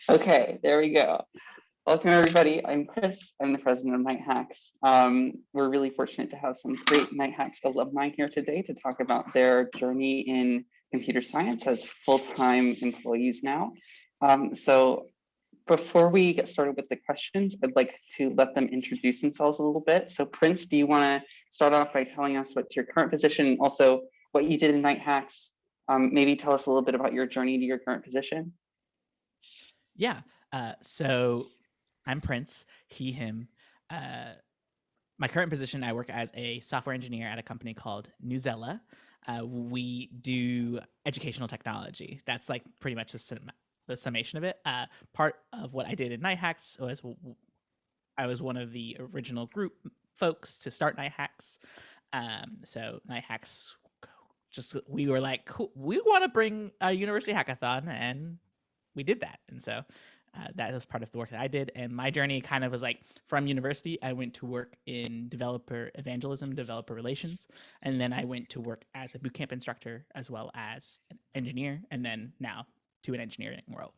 Okay, there we go. Welcome everybody. I'm Chris. I'm the president of Night Hacks. We're really fortunate to have some great Night Hacks alumni here today to talk about their journey in computer science as full-time employees now. So before we get started with the questions, I'd like to let them introduce themselves a little bit. So Prince, do you want to start off by telling us what's your current position, also what you did in Night Hacks? Maybe tell us a little bit about your journey to your current position. Yeah. So I'm Prince, he, him. My current position, I work as a software engineer at a company called Newzella. We do educational technology. That's like pretty much the summation of it. Part of what I did in Night Hacks was I was one of the original group folks to start Night Hacks. So Night Hacks, we were like, cool, we want to bring a university hackathon, and we did that. And so that was part of the work that I did. And my journey kind of was like from university, I went to work in developer evangelism, developer relations. And then I went to work as a bootcamp instructor as well as an engineer. And then now to an engineering role.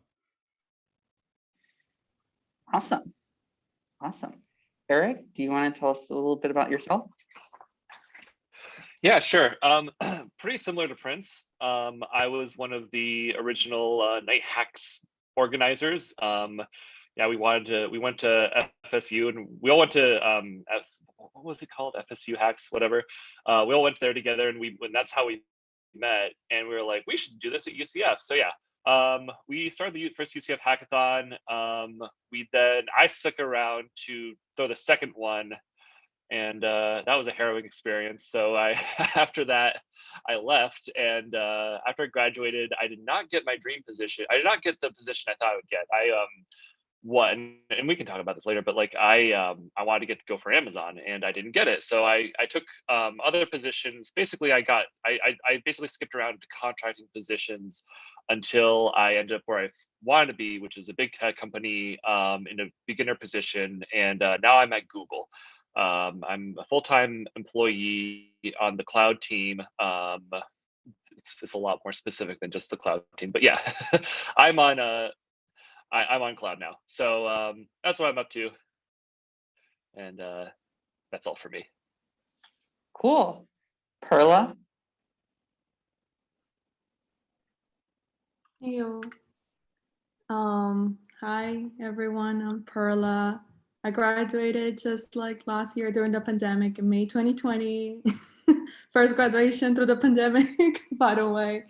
Awesome. Awesome. Eric, do you want to tell us a little bit about yourself? Yeah, sure. Pretty similar to Prince. I was one of the original Night Hacks organizers. Yeah, we went to FSU, and we all went to what was it called? FSU Hacks, whatever. We all went there together, and that's how we met. And we were like, we should do this at UCF. So yeah, we started the first UCF hackathon. I stuck around to throw the second one, and that was a harrowing experience. So after that, I left, and after I graduated, I did not get my dream position. I did not get the position I thought I would get. And we can talk about this later, but like I wanted to go for Amazon, and I didn't get it. So I took other positions. Basically, I basically skipped around to contracting positions until I ended up where I wanted to be, which is a big tech company in a beginner position, and now I'm at Google. I'm a full-time employee on the cloud team. It's a lot more specific than just the cloud team, but yeah, I'm on cloud now. So that's what I'm up to, and that's all for me. Cool. Perla? Heyo. Hi everyone, I'm Perla. I graduated just like last year during the pandemic in May 2020. First graduation through the pandemic, by the way.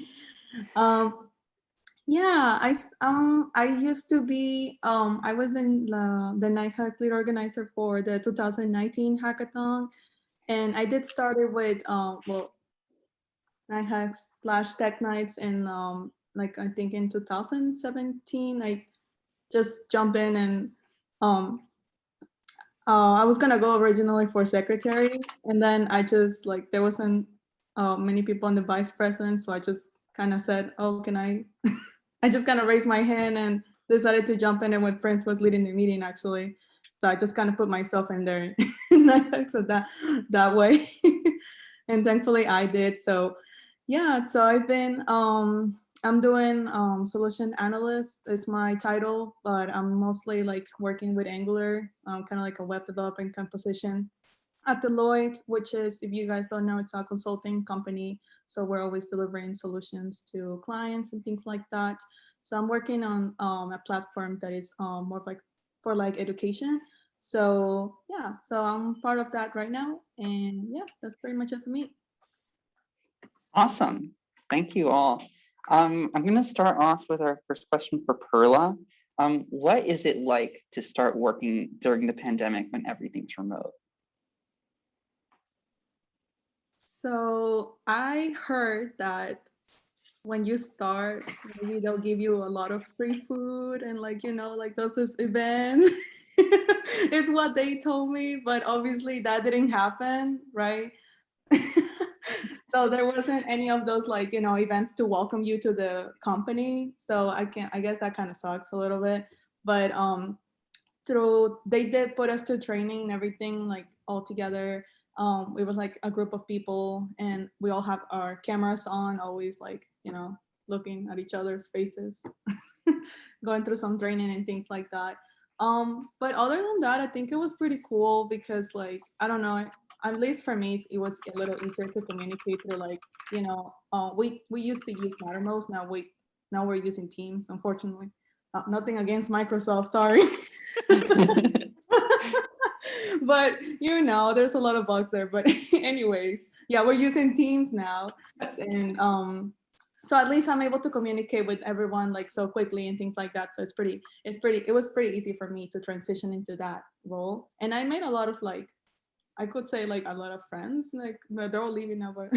Yeah, I used to be I was in the Night Hacks lead organizer for the 2019 hackathon, and I did started with Night Hacks / Tech Nights in like I think in 2017. I just jump in, and I was gonna go originally for secretary, and then I just like there wasn't many people on the vice president, so I just kind of said, "Oh, can I?" I just kind of raised my hand and decided to jump in, and when Prince was leading the meeting, actually, so I just kind of put myself in there, so that way, and thankfully I did. So yeah, so I've been I'm doing solution analyst is my title, but I'm mostly like working with Angular, kind of like a web developing composition at Deloitte, which is, if you guys don't know, it's a consulting company. So we're always delivering solutions to clients and things like that. So I'm working on a platform that is more like for like education. So yeah, so I'm part of that right now. And yeah, that's pretty much it for me. Awesome. Thank you all. I'm going to start off with our first question for Perla. What is it like to start working during the pandemic when everything's remote? So I heard that when you start, maybe they'll give you a lot of free food and like, like those events. It's what they told me, but obviously that didn't happen, right? So there wasn't any of those like, events to welcome you to the company. So I guess that kind of sucks a little bit. But they did put us to training and everything like all together. We were like a group of people, and we all have our cameras on, always like, looking at each other's faces. going through some training and things like that. But other than that, I think it was pretty cool because like, I don't know, at least for me, it was a little easier to communicate through like, we used to use Mattermost. Now we're using Teams, unfortunately. Nothing against Microsoft, sorry. But there's a lot of bugs there. But anyways, yeah, we're using Teams now. And so at least I'm able to communicate with everyone like so quickly and things like that. So it was pretty easy for me to transition into that role. And I made a lot of like, I could say like a lot of friends, like they're all leaving now, but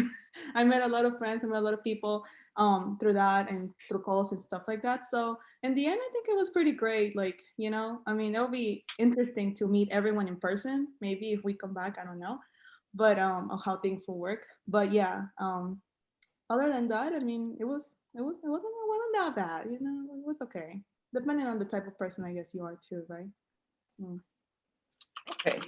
I met a lot of friends, I met a lot of people through that and through calls and stuff like that. So in the end, I think it was pretty great. Like, I mean, it'll be interesting to meet everyone in person. Maybe if we come back, I don't know, but of how things will work. But yeah, other than that, I mean, it wasn't that bad. It was okay. Depending on the type of person, I guess you are too, right? Mm. Okay,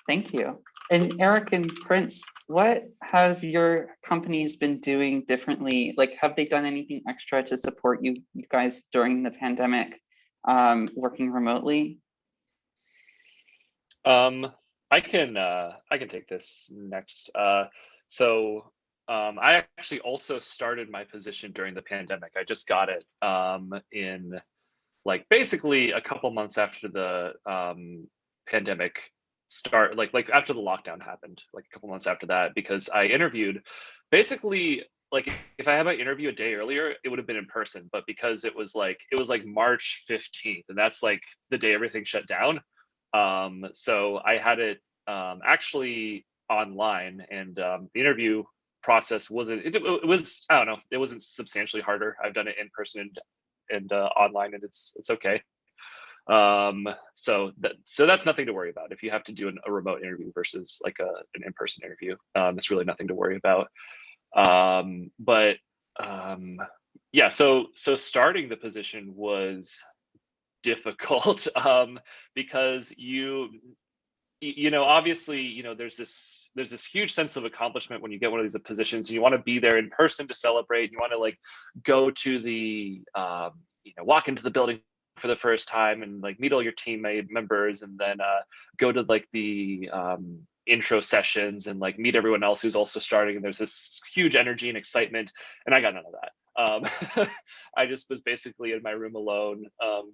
thank you. And Eric and Prince, what have your companies been doing differently? Like, have they done anything extra to support you guys during the pandemic, working remotely? I can take this next. I actually also started my position during the pandemic. I just got it in like basically a couple months after the pandemic start, like after the lockdown happened, like a couple months after that, because I interviewed basically like if I had my interview a day earlier, it would have been in person, but because it was like March 15th, and that's like the day everything shut down. So I had it actually online, and the interview process wasn't it was I don't know, it wasn't substantially harder. I've done it in person and online, and it's okay. So that's nothing to worry about if you have to do a remote interview versus like an in-person interview. It's really nothing to worry about. But yeah, so starting the position was difficult because obviously there's this huge sense of accomplishment when you get one of these positions, and you want to be there in person to celebrate. You want to like go to the walk into the building for the first time and like meet all your teammate members, and then go to like the intro sessions and like meet everyone else who's also starting, and there's this huge energy and excitement, and I got none of that. I just was basically in my room alone,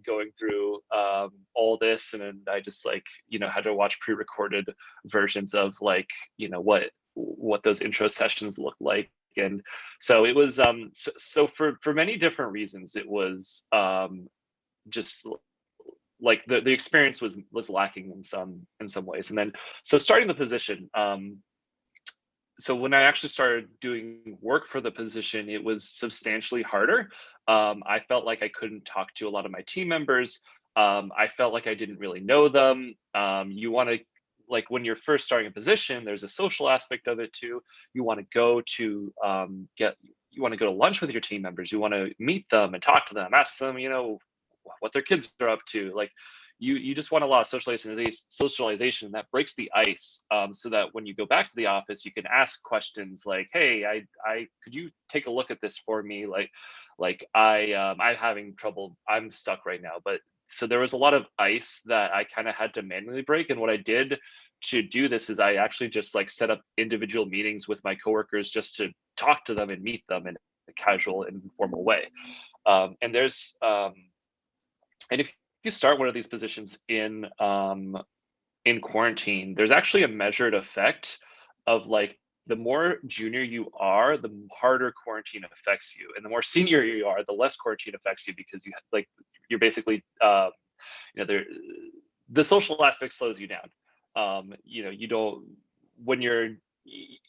going through all this, and I just like had to watch pre-recorded versions of like what those intro sessions look like. And so it was so for many different reasons it was just like the experience was lacking in some ways. And then so starting the position, so when I actually started doing work for the position, it was substantially harder. I felt like I couldn't talk to a lot of my team members. I felt like I didn't really know them. You want to, like when you're first starting a position, there's a social aspect of it too. You want to go to you want to go to lunch with your team members. You want to meet them and talk to them, ask them, what their kids are up to. Like you just want a lot of socialization that breaks the ice, so that when you go back to the office, you can ask questions like, hey, I could you take a look at this for me? I'm having trouble, I'm stuck right now. But so there was a lot of ice that I kind of had to manually break. And what I did to do this is I actually just like set up individual meetings with my coworkers just to talk to them and meet them in a casual and informal way. And if you start one of these positions in quarantine, there's actually a measured effect of like the more junior you are, the harder quarantine affects you, and the more senior you are, the less quarantine affects you, because you're basically the social aspect slows you down. You don't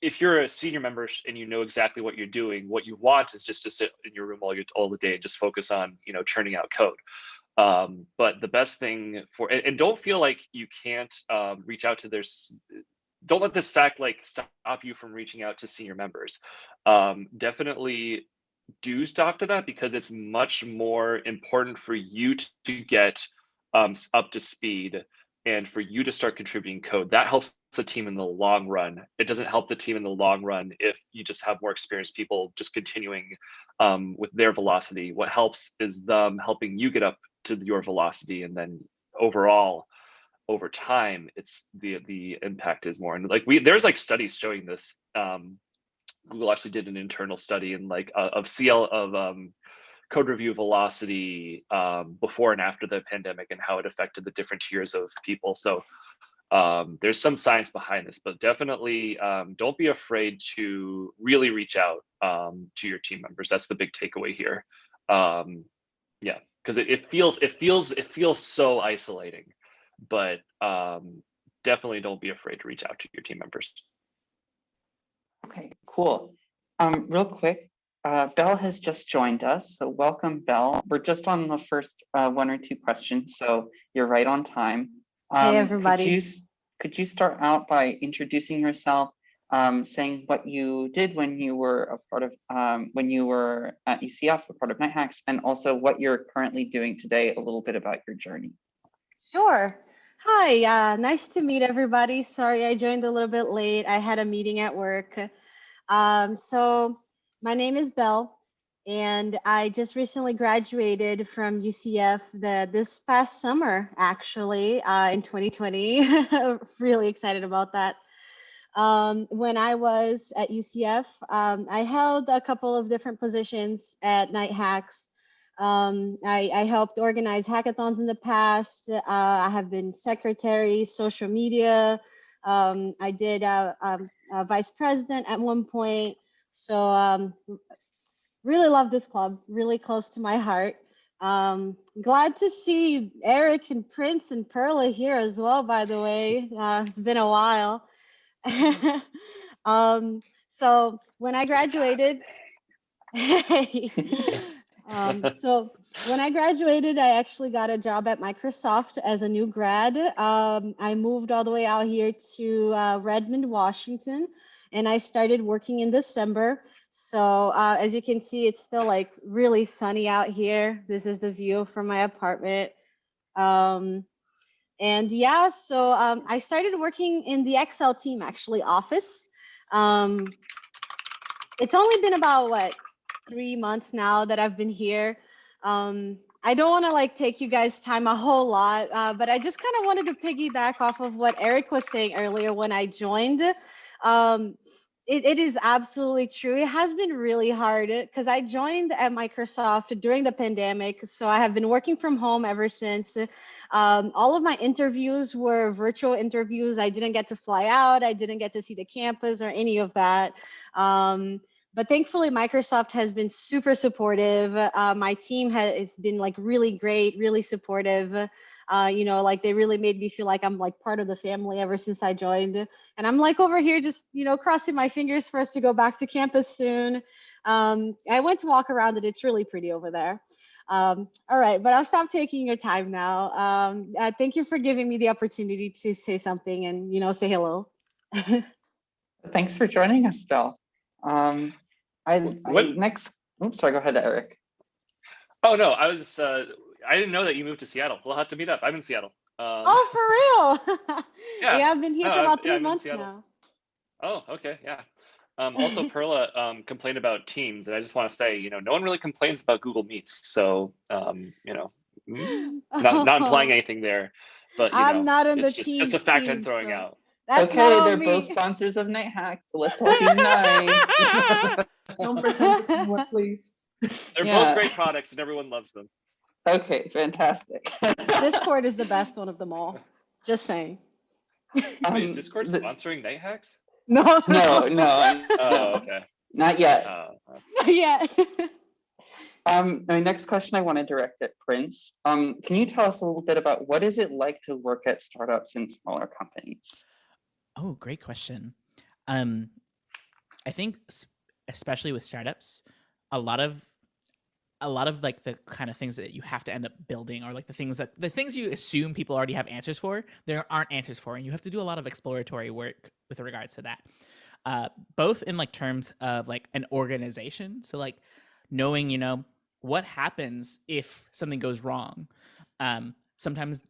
if you're a senior member and you know exactly what you're doing, what you want is just to sit in your room all the day and just focus on churning out code. But the best thing and don't feel like you can't reach out to don't let this fact like stop you from reaching out to senior members. Definitely do talk to that, because it's much more important for you to get up to speed and for you to start contributing code. That helps the team in the long run. It doesn't help the team in the long run if you just have more experienced people just continuing with their velocity. What helps is them helping you get up to your velocity, and then overall over time, it's the impact is more. And like there's like studies showing this. Google actually did an internal study in like of code review velocity before and after the pandemic, and how it affected the different tiers of people. So there's some science behind this, but definitely don't be afraid to really reach out to your team members. That's the big takeaway here. Yeah, because it feels so isolating, but definitely don't be afraid to reach out to your team members. Okay, cool. Real quick, Belle has just joined us, so welcome, Belle. We're just on the first 1 or 2 questions, so you're right on time. Hey, everybody. Could you start out by introducing yourself, saying what you did when you were a part of when you were at UCF, a part of NightHacks, and also what you're currently doing today, a little bit about your journey. Sure. Hi, nice to meet everybody. Sorry, I joined a little bit late. I had a meeting at work. So my name is Belle, and I just recently graduated from UCF this past summer, actually, in 2020. Really excited about that. When I was at UCF, I held a couple of different positions at NightHacks. I helped organize hackathons in the past. I have been secretary, social media. I did vice president at one point. So really love this club, really close to my heart. Glad to see Eric and Prince and Perla here as well, by the way. It's been a while. So when I graduated, so when I graduated, I actually got a job at Microsoft as a new grad. I moved all the way out here to Redmond, Washington, and I started working in December. So as you can see, it's still like really sunny out here. This is the view from my apartment. And yeah, so I started working in the Excel team, actually, Office. It's only been about, 3 months now that I've been here. I don't want to like take you guys' time a whole lot, but I just kind of wanted to piggyback off of what Eric was saying earlier when I joined. It is absolutely true. It has been really hard because I joined at Microsoft during the pandemic. So I have been working from home ever since. All of my interviews were virtual interviews. I didn't get to fly out. I didn't get to see the campus or any of that. But thankfully, Microsoft has been super supportive. My team has been like really great, really supportive. Like they really made me feel like I'm like part of the family ever since I joined. And I'm like over here just, crossing my fingers for us to go back to campus soon. I went to walk around and it's really pretty over there. All right, but I'll stop taking your time now. Thank you for giving me the opportunity to say something and, say hello. Thanks for joining us, Belle. Oops, sorry, go ahead, Eric. Oh no, I was I didn't know that you moved to Seattle. We'll have to meet up. I'm in Seattle. Oh, for real? Yeah, I've been here for about 3 months now. Oh, okay, yeah. Also, Perla complained about Teams, and I just want to say, no one really complains about Google Meets. So, not implying anything there, but I'm not in it's the just a fact I'm throwing out. That's okay, they're both sponsors of NightHacks, so let's all be nice. Don't present this anymore, please. They're both great products, and everyone loves them. Okay, fantastic. Discord is the best one of them all. Just saying. Wait, is Discord sponsoring NightHacks? No. Oh, okay. Not yet. Not yet. My next question I want to direct at Prince. Can you tell us a little bit about what is it like to work at startups and smaller companies? Oh, great question. I think especially with startups, a lot of like the kind of things that you have to end up building, or like the things you assume people already have answers for, there aren't answers for, and you have to do a lot of exploratory work with regards to that. Both in like terms of like an organization, so like knowing what happens if something goes wrong. Sometimes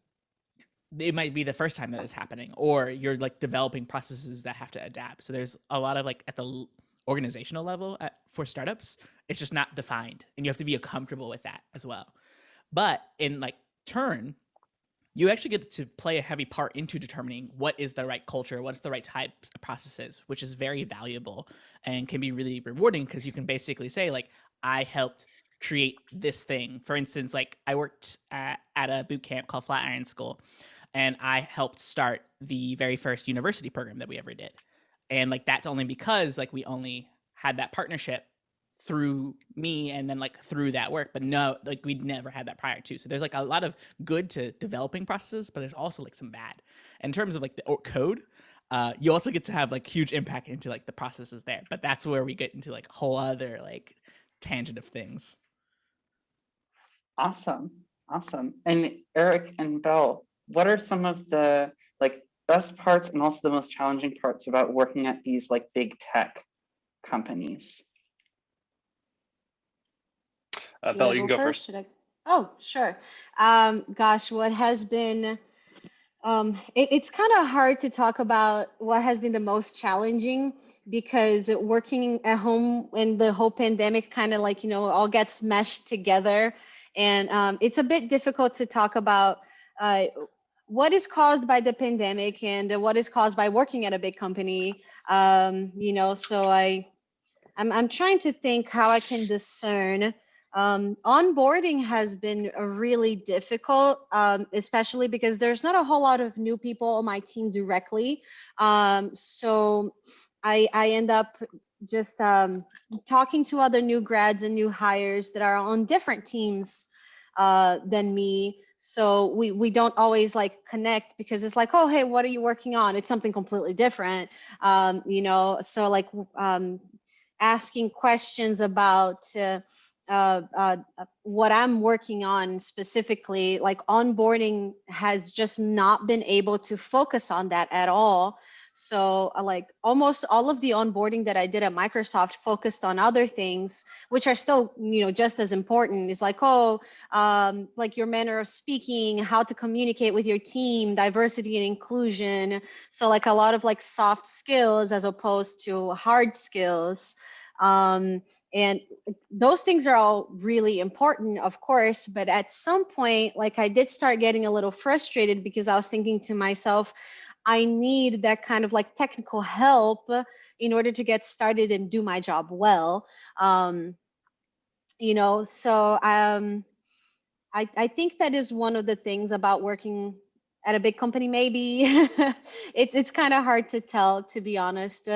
it might be the first time that is happening, or you're like developing processes that have to adapt. So there's a lot of like at the organizational level for startups, it's just not defined, and you have to be comfortable with that as well. But in like turn, you actually get to play a heavy part into determining what is the right culture, what's the right types of processes, which is very valuable and can be really rewarding because you can basically say, like, I helped create this thing. For instance, like I worked at a boot camp called Flatiron School, and I helped start the very first university program that we ever did. And like that's only because like we only had that partnership through me and then like through that work, but no, like we'd never had that prior to. So there's like a lot of good to developing processes, but there's also like some bad. In terms of like the code, you also get to have like huge impact into like the processes there, but that's where we get into like a whole other like tangent of things. Awesome. Awesome. And Eric and Belle, what are some of the like best parts and also the most challenging parts about working at these like big tech companies? Belle, you can go first. Should I? Oh, sure. Gosh, what has been it's kind of hard to talk about what has been the most challenging because working at home and the whole pandemic kind of like, all gets meshed together. And it's a bit difficult to talk about what is caused by the pandemic and what is caused by working at a big company. So I'm trying to think how I can discern. Onboarding has been really difficult, especially because there's not a whole lot of new people on my team directly. So I end up just talking to other new grads and new hires that are on different teams than me. So we don't always like connect because it's like, oh, hey, what are you working on? It's something completely different. So like asking questions about what I'm working on specifically, like onboarding has just not been able to focus on that at all. So like almost all of the onboarding that I did at Microsoft focused on other things, which are still, just as important. It's like, oh, like your manner of speaking, how to communicate with your team, diversity and inclusion. So like a lot of like soft skills as opposed to hard skills. And those things are all really important, of course, but at some point, like I did start getting a little frustrated because I was thinking to myself, I need that kind of like technical help in order to get started and do my job well. So I think that is one of the things about working at a big company, maybe. It's kind of hard to tell, to be honest.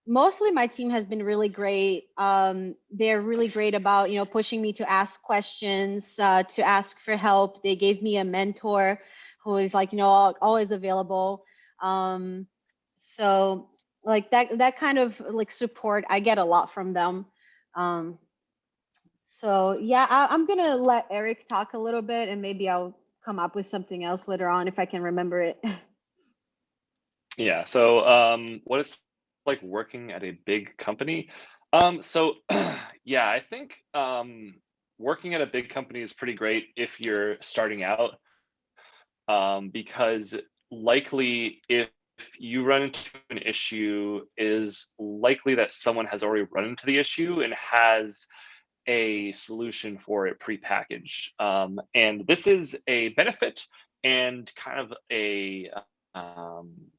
Mostly my team has been really great. They're really great about, pushing me to ask questions, to ask for help. They gave me a mentor who is like, always available. So like that kind of like support, I get a lot from them. So yeah, I'm gonna let Eric talk a little bit and maybe I'll come up with something else later on if I can remember it. Yeah. So what it's like working at a big company. So yeah, I think working at a big company is pretty great if you're starting out, because likely if you run into an issue, is likely that someone has already run into the issue and has a solution for it prepackaged. And this is a benefit and kind of a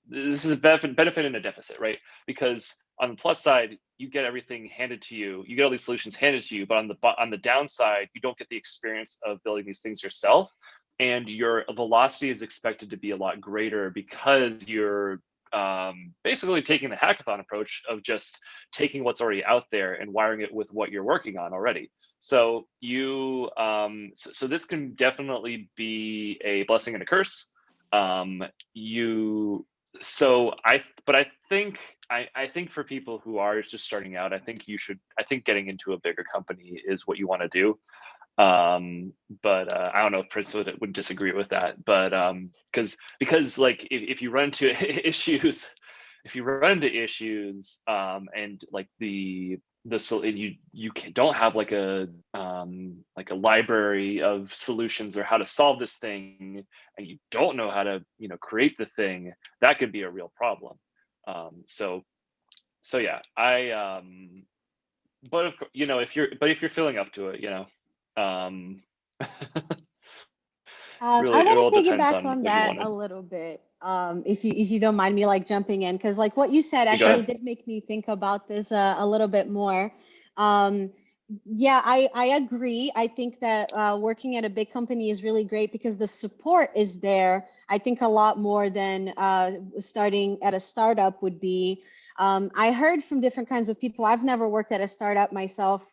this is a benefit and a deficit, right? Because on the plus side, you get everything handed to you, you get all these solutions handed to you, but on the downside, you don't get the experience of building these things yourself, and your velocity is expected to be a lot greater because you're basically taking the hackathon approach of just taking what's already out there and wiring it with what you're working on already. So you so this can definitely be a blessing and a curse. I think for people who are just starting out, I think getting into a bigger company is what you want to do. But I don't know if Prince would disagree with that, but because like if you run into issues, and like so you don't have like a library of solutions or how to solve this thing, and you don't know how to create the thing, that could be a real problem. So yeah, but if you're feeling up to it, Really, I it all want to depends piggyback on on what you that a wanted. little bit, if you don't mind me like jumping in, because like what you said You go actually ahead. did make me think about this a little bit more. Um, yeah, I agree. I think that working at a big company is really great because the support is there. I think a lot more than starting at a startup would be. I heard from different kinds of people. I've never worked at a startup myself,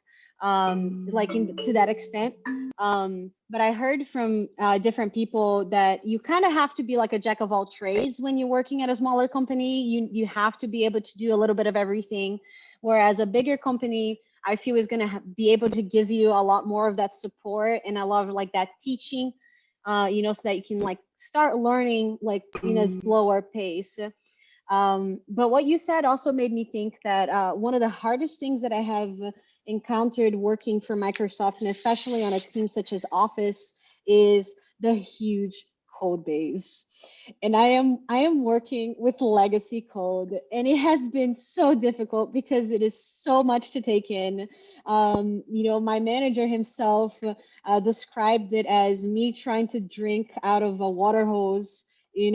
like to that extent. But I heard from different people that you kind of have to be like a jack of all trades when you're working at a smaller company. You have to be able to do a little bit of everything, whereas a bigger company, I feel, is going to be able to give you a lot more of that support and a lot of like that teaching, so that you can like start learning like in a slower pace. But what you said also made me think that one of the hardest things that I have encountered working for Microsoft, and especially on a team such as Office, is the huge code base. And I am working with legacy code, and it has been so difficult because it is so much to take in. My manager himself described it as me trying to drink out of a water hose. It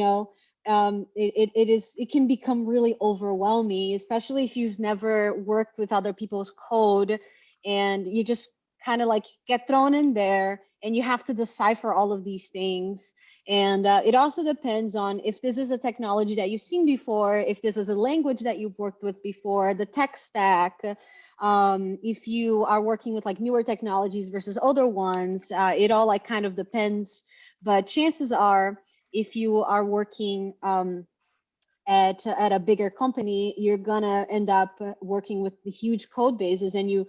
can become really overwhelming, especially if you've never worked with other people's code, and you just kind of like get thrown in there and you have to decipher all of these things. And it also depends on if this is a technology that you've seen before, if this is a language that you've worked with before, the tech stack. If you are working with like newer technologies versus older ones, it all like kind of depends. But chances are, if you are working at a bigger company, you're gonna end up working with the huge code bases, and you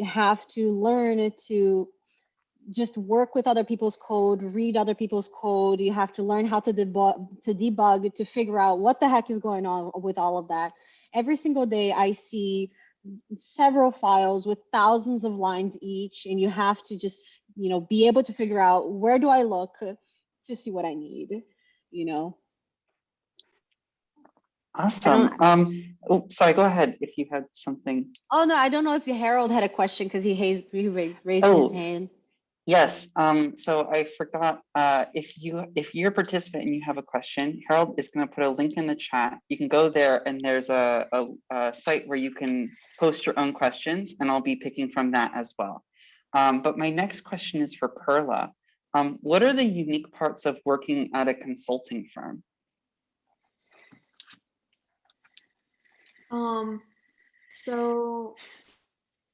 have to learn to just work with other people's code, read other people's code. You have to learn how to debug, to figure out what the heck is going on with all of that. Every single day I see several files with thousands of lines each, and you have to just be able to figure out, where do I look to see what I need, you know I Awesome. don't Oh, sorry, go ahead if you had something. Oh no, I don't know if Harold had a question because he raised his Oh, hand. yes. So I forgot, if you're a participant and you have a question, Harold is going to put a link in the chat. You can go there and there's a site where you can post your own questions, and I'll be picking from that as well. But my next question is for Perla. What are the unique parts of working at a consulting firm? So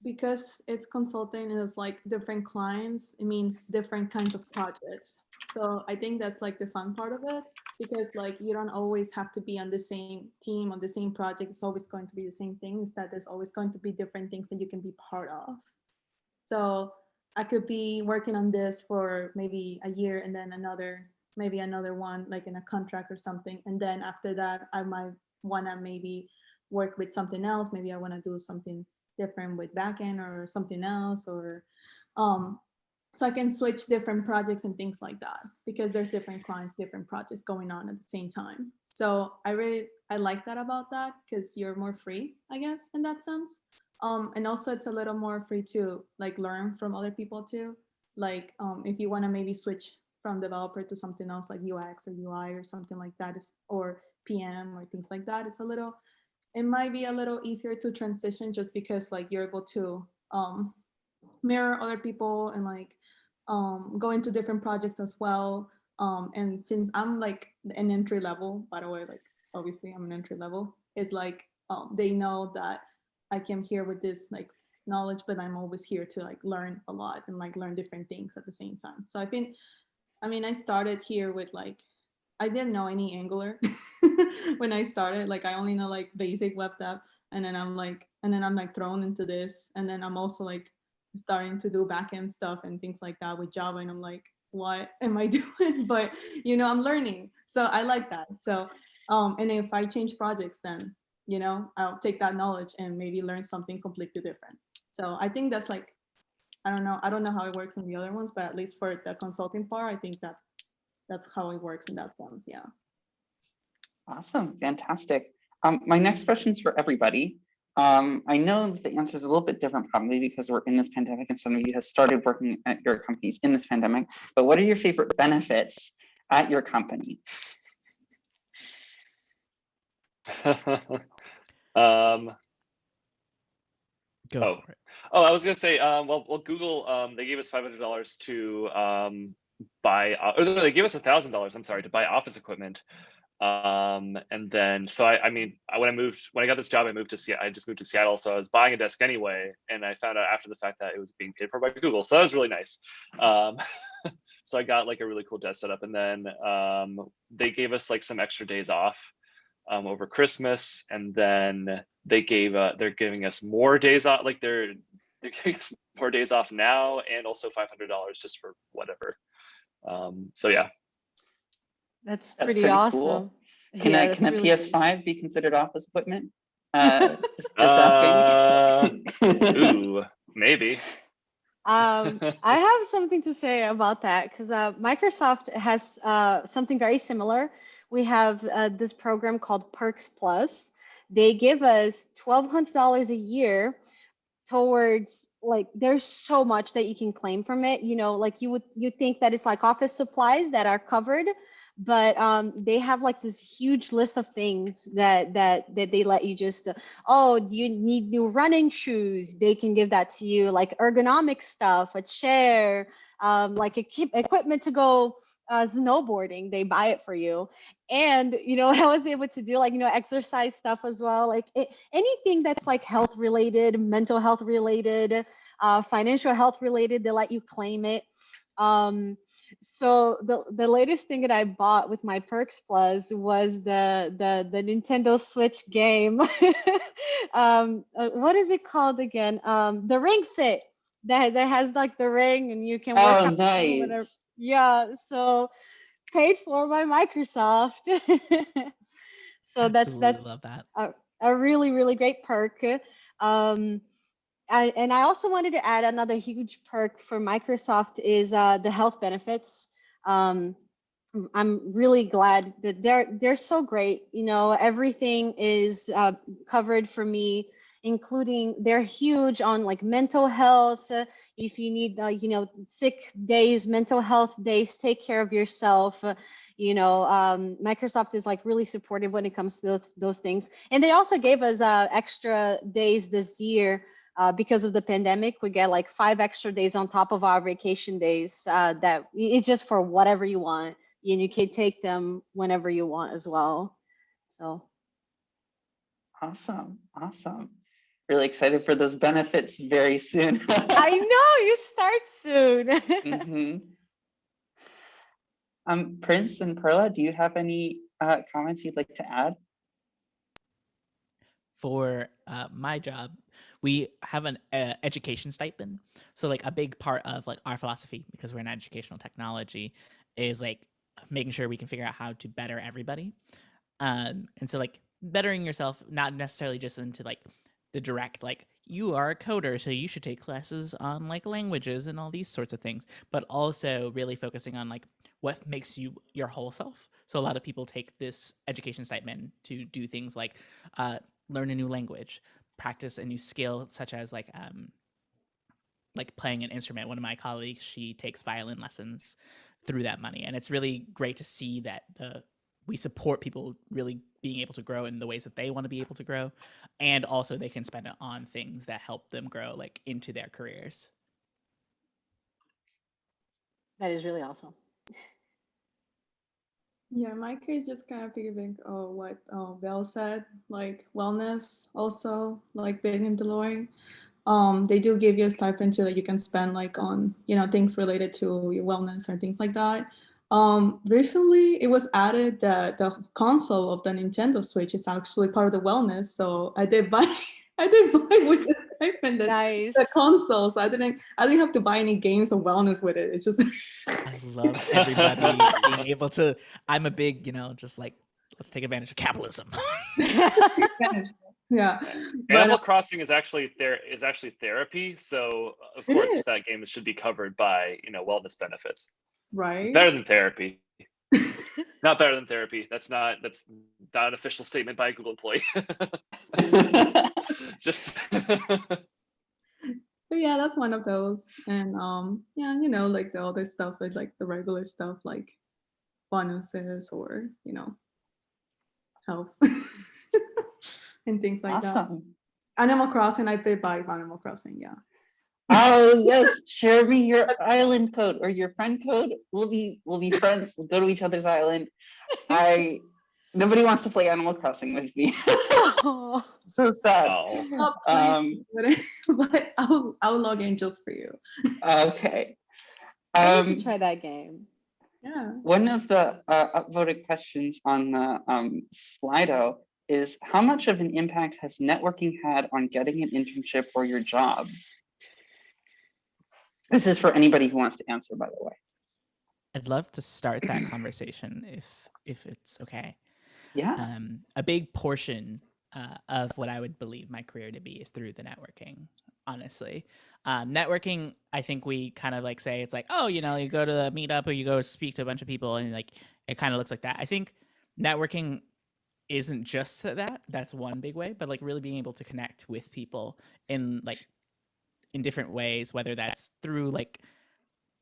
because it's consulting and it's like different clients, it means different kinds of projects. So I think that's like the fun part of it, because like you don't always have to be on the same team, on the same project. It's always going to be the same things, that there's always going to be different things that you can be part of. So I could be working on this for maybe a year, and then maybe another one, like in a contract or something. And then after that, I might want to maybe work with something else. Maybe I want to do something different with backend or something else, or um, so I can switch different projects and things like that, because there's different clients, different projects going on at the same time. So I like that about that, because you're more free, I guess, in that sense. And also it's a little more free to like learn from other people too. Like if you want to maybe switch from developer to something else like UX or UI or something like that, or PM or things like that, it might be a little easier to transition, just because like you're able to mirror other people and like go into different projects as well. And since I'm like an entry level, by the way, like obviously I'm an entry level, it's like they know that I came here with this like knowledge, but I'm always here to like learn a lot and like learn different things at the same time. So I started here with like, I didn't know any Angular when I started. Like I only know like basic web dev, and then I'm like thrown into this, and then I'm also like starting to do backend stuff and things like that with Java, and I'm like, what am I doing? But I'm learning, so I like that. So and if I change projects, then I'll take that knowledge and maybe learn something completely different. So I think that's like, I don't know how it works in the other ones, but at least for the consulting part, I think that's how it works in that sense. Yeah. Awesome, fantastic. My next question is for everybody. I know the answer is a little bit different, probably because we're in this pandemic and some of you have started working at your companies in this pandemic, but what are your favorite benefits at your company? um, Go Oh. for it. I was gonna say, well, Google, they gave us $500 to buy, or no, they gave us $1,000, I'm sorry, to buy office equipment. And then, so when I got this job, I just moved to Seattle, so I was buying a desk anyway, and I found out after the fact that it was being paid for by Google, so that was really nice. So I got like a really cool desk set up, and then they gave us like some extra days off over Christmas, and then they're giving us more days off, like they're giving us more days off now, and also $500 just for whatever. So yeah. That's That's pretty pretty awesome. cool. Yeah, Can that's a really PS5 be considered office equipment? Just asking. Ooh, maybe. I have something to say about that because Microsoft has something very similar. We have this program called Perks Plus. They give us $1,200 a year towards, like, there's so much that you can claim from it. You know, like you think that it's like office supplies that are covered, but they have like this huge list of things that they let you just oh, do you need new running shoes? They can give that to you, like ergonomic stuff, a chair, like equipment to go snowboarding. They buy it for you. And you know what I was able to do, like, you know, exercise stuff as well, like anything that's like health related, mental health related, financial health related, they let you claim it. So the latest thing that I bought with my Perks Plus was the Nintendo Switch game. What is it called again? The Ring Fit that has like the ring and you can work Oh, out whatever. nice. Yeah, so paid for by Microsoft. So Absolutely that's love that. a really great perk. And I also wanted to add another huge perk for Microsoft is the health benefits. Um, I'm really glad that they're so great. You know, everything is covered for me, including they're huge on like mental health. If you need, you know, sick days, mental health days, take care of yourself. You know, Microsoft is like really supportive when it comes to those things. And they also gave us extra days this year. Because of the pandemic, we get like 5 extra days on top of our vacation days that it's just for whatever you want. And you can take them whenever you want as well. So Awesome. Really excited for those benefits very soon. I know you start soon. Prince and Perla, do you have any comments you'd like to add? For my job, we have an education stipend. So like a big part of like our philosophy, because we're in educational technology, is like making sure we can figure out how to better everybody. And so like bettering yourself, not necessarily just into like the direct, like you are a coder, so you should take classes on like languages and all these sorts of things, but also really focusing on like what makes you your whole self. So a lot of people take this education stipend to do things like learn a new language, practice a new skill, such as like playing an instrument. One of my colleagues, she takes violin lessons through that money, and it's really great to see that we support people really being able to grow in the ways that they want to be able to grow, and also they can spend it on things that help them grow like into their careers. That is really awesome. Yeah, in my case, just kind of piggyback on what Belle said, like wellness also, like big in Deloitte. They do give you a stipend too that you can spend like on, you know, things related to your wellness or things like that. Recently it was added that the console of the Nintendo Switch is actually part of the wellness. So I did buy with the stipend Nice. the console. So I didn't have to buy any games or wellness with it. It's just I love everybody being able to. I'm a big, you know, just like let's take advantage of capitalism. yeah. Animal Crossing is actually therapy, so of course that game should be covered by, you know, wellness benefits. Right. It's better than therapy. Not better than therapy. That's not an official statement by a Google employee. Just But yeah, that's one of those. And yeah, you know, like the other stuff is like the regular stuff like bonuses or, you know, health and things like that. Awesome. Animal Crossing, I play by Animal Crossing, yeah. Oh yes, share me your island code or your friend code. We'll be friends. We'll go to each other's island. Nobody wants to play Animal Crossing with me. Oh, So sad. oh, Oh, please, but I'll log in just for you. Okay. I need to try that game. Yeah. One of the upvoted questions on the Slido is how much of an impact has networking had on getting an internship or your job? This is for anybody who wants to answer, by the way. I'd love to start that conversation if it's okay. Yeah. A big portion of what I would believe my career to be is through the networking, honestly. Networking, I think we kind of like say it's like, oh, you know, you go to a meetup or you go speak to a bunch of people and like it kind of looks like that. I think networking isn't just that. That's one big way, but like really being able to connect with people in different ways, whether that's through like,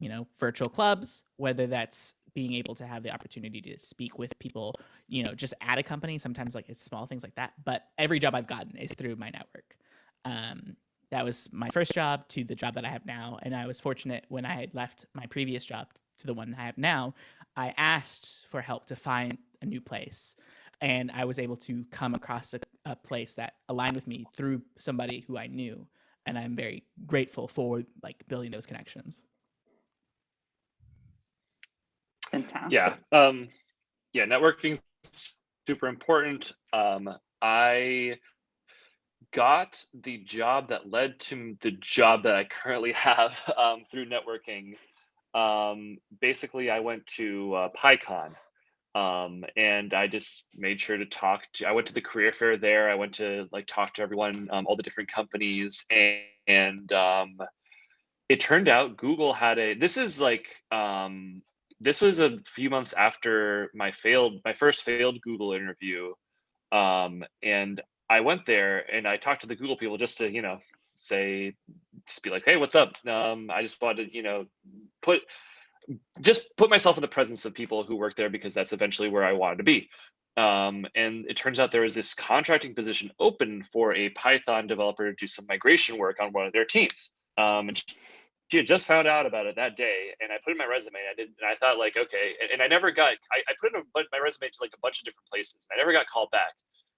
you know, virtual clubs, whether that's being able to have the opportunity to speak with people, you know, just at a company. Sometimes like it's small things like that, but every job I've gotten is through my network. That was my first job to the job that I have now. And I was fortunate when I had left my previous job to the one I have now, I asked for help to find a new place. And I was able to come across a place that aligned with me through somebody who I knew. And I'm very grateful for like building those connections. Fantastic. yeah. Yeah, networking's super important. I got the job that led to the job that I currently have through networking. Basically, I went to PyCon, and I just made sure to I went to the career fair there. I went to like talk to everyone, all the different companies, and it turned out Google had this was a few months after my first failed Google interview. And I went there and I talked to the Google people just to, you know, just be like, hey, what's up? I just wanted to, you know, put myself in the presence of people who work there because that's eventually where I wanted to be. And it turns out there was this contracting position open for a Python developer to do some migration work on one of their teams. And she had just found out about it that day, and I put in my resume. And I thought like, okay, and I never got. I put in my resume to like a bunch of different places, and I never got called back.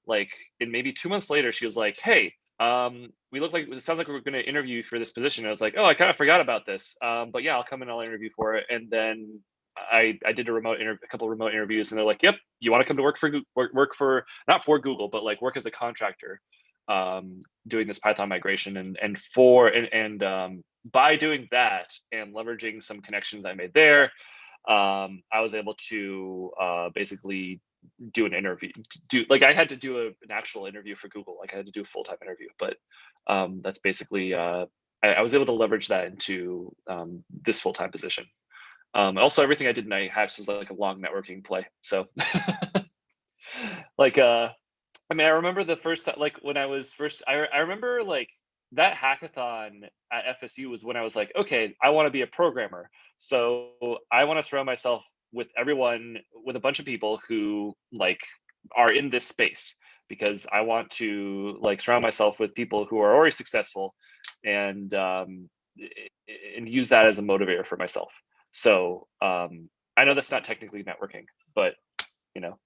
Like, and maybe 2 months later, she was like, "Hey, it sounds like we're going to interview you for this position." And I was like, "Oh, I kind of forgot about this, but yeah, I'll come and I'll interview for it." And then I did a couple of remote interviews, and they're like, "Yep, you want to come to work for not for Google, but like work as a contractor, doing this Python migration and by doing that and leveraging some connections I made there, I was able to basically do an interview. I had to do an actual interview for Google. Like I had to do a full-time interview, but that's basically I was able to leverage that into this full-time position. Also, everything I did in Night Hacks was like a long networking play. So, like, I mean, I remember the first time, like when I was first, I remember like that hackathon at FSU was when I was like, okay, I want to be a programmer. So I want to surround myself with a bunch of people who like are in this space because I want to like surround myself with people who are already successful and use that as a motivator for myself. So I know that's not technically networking, but you know.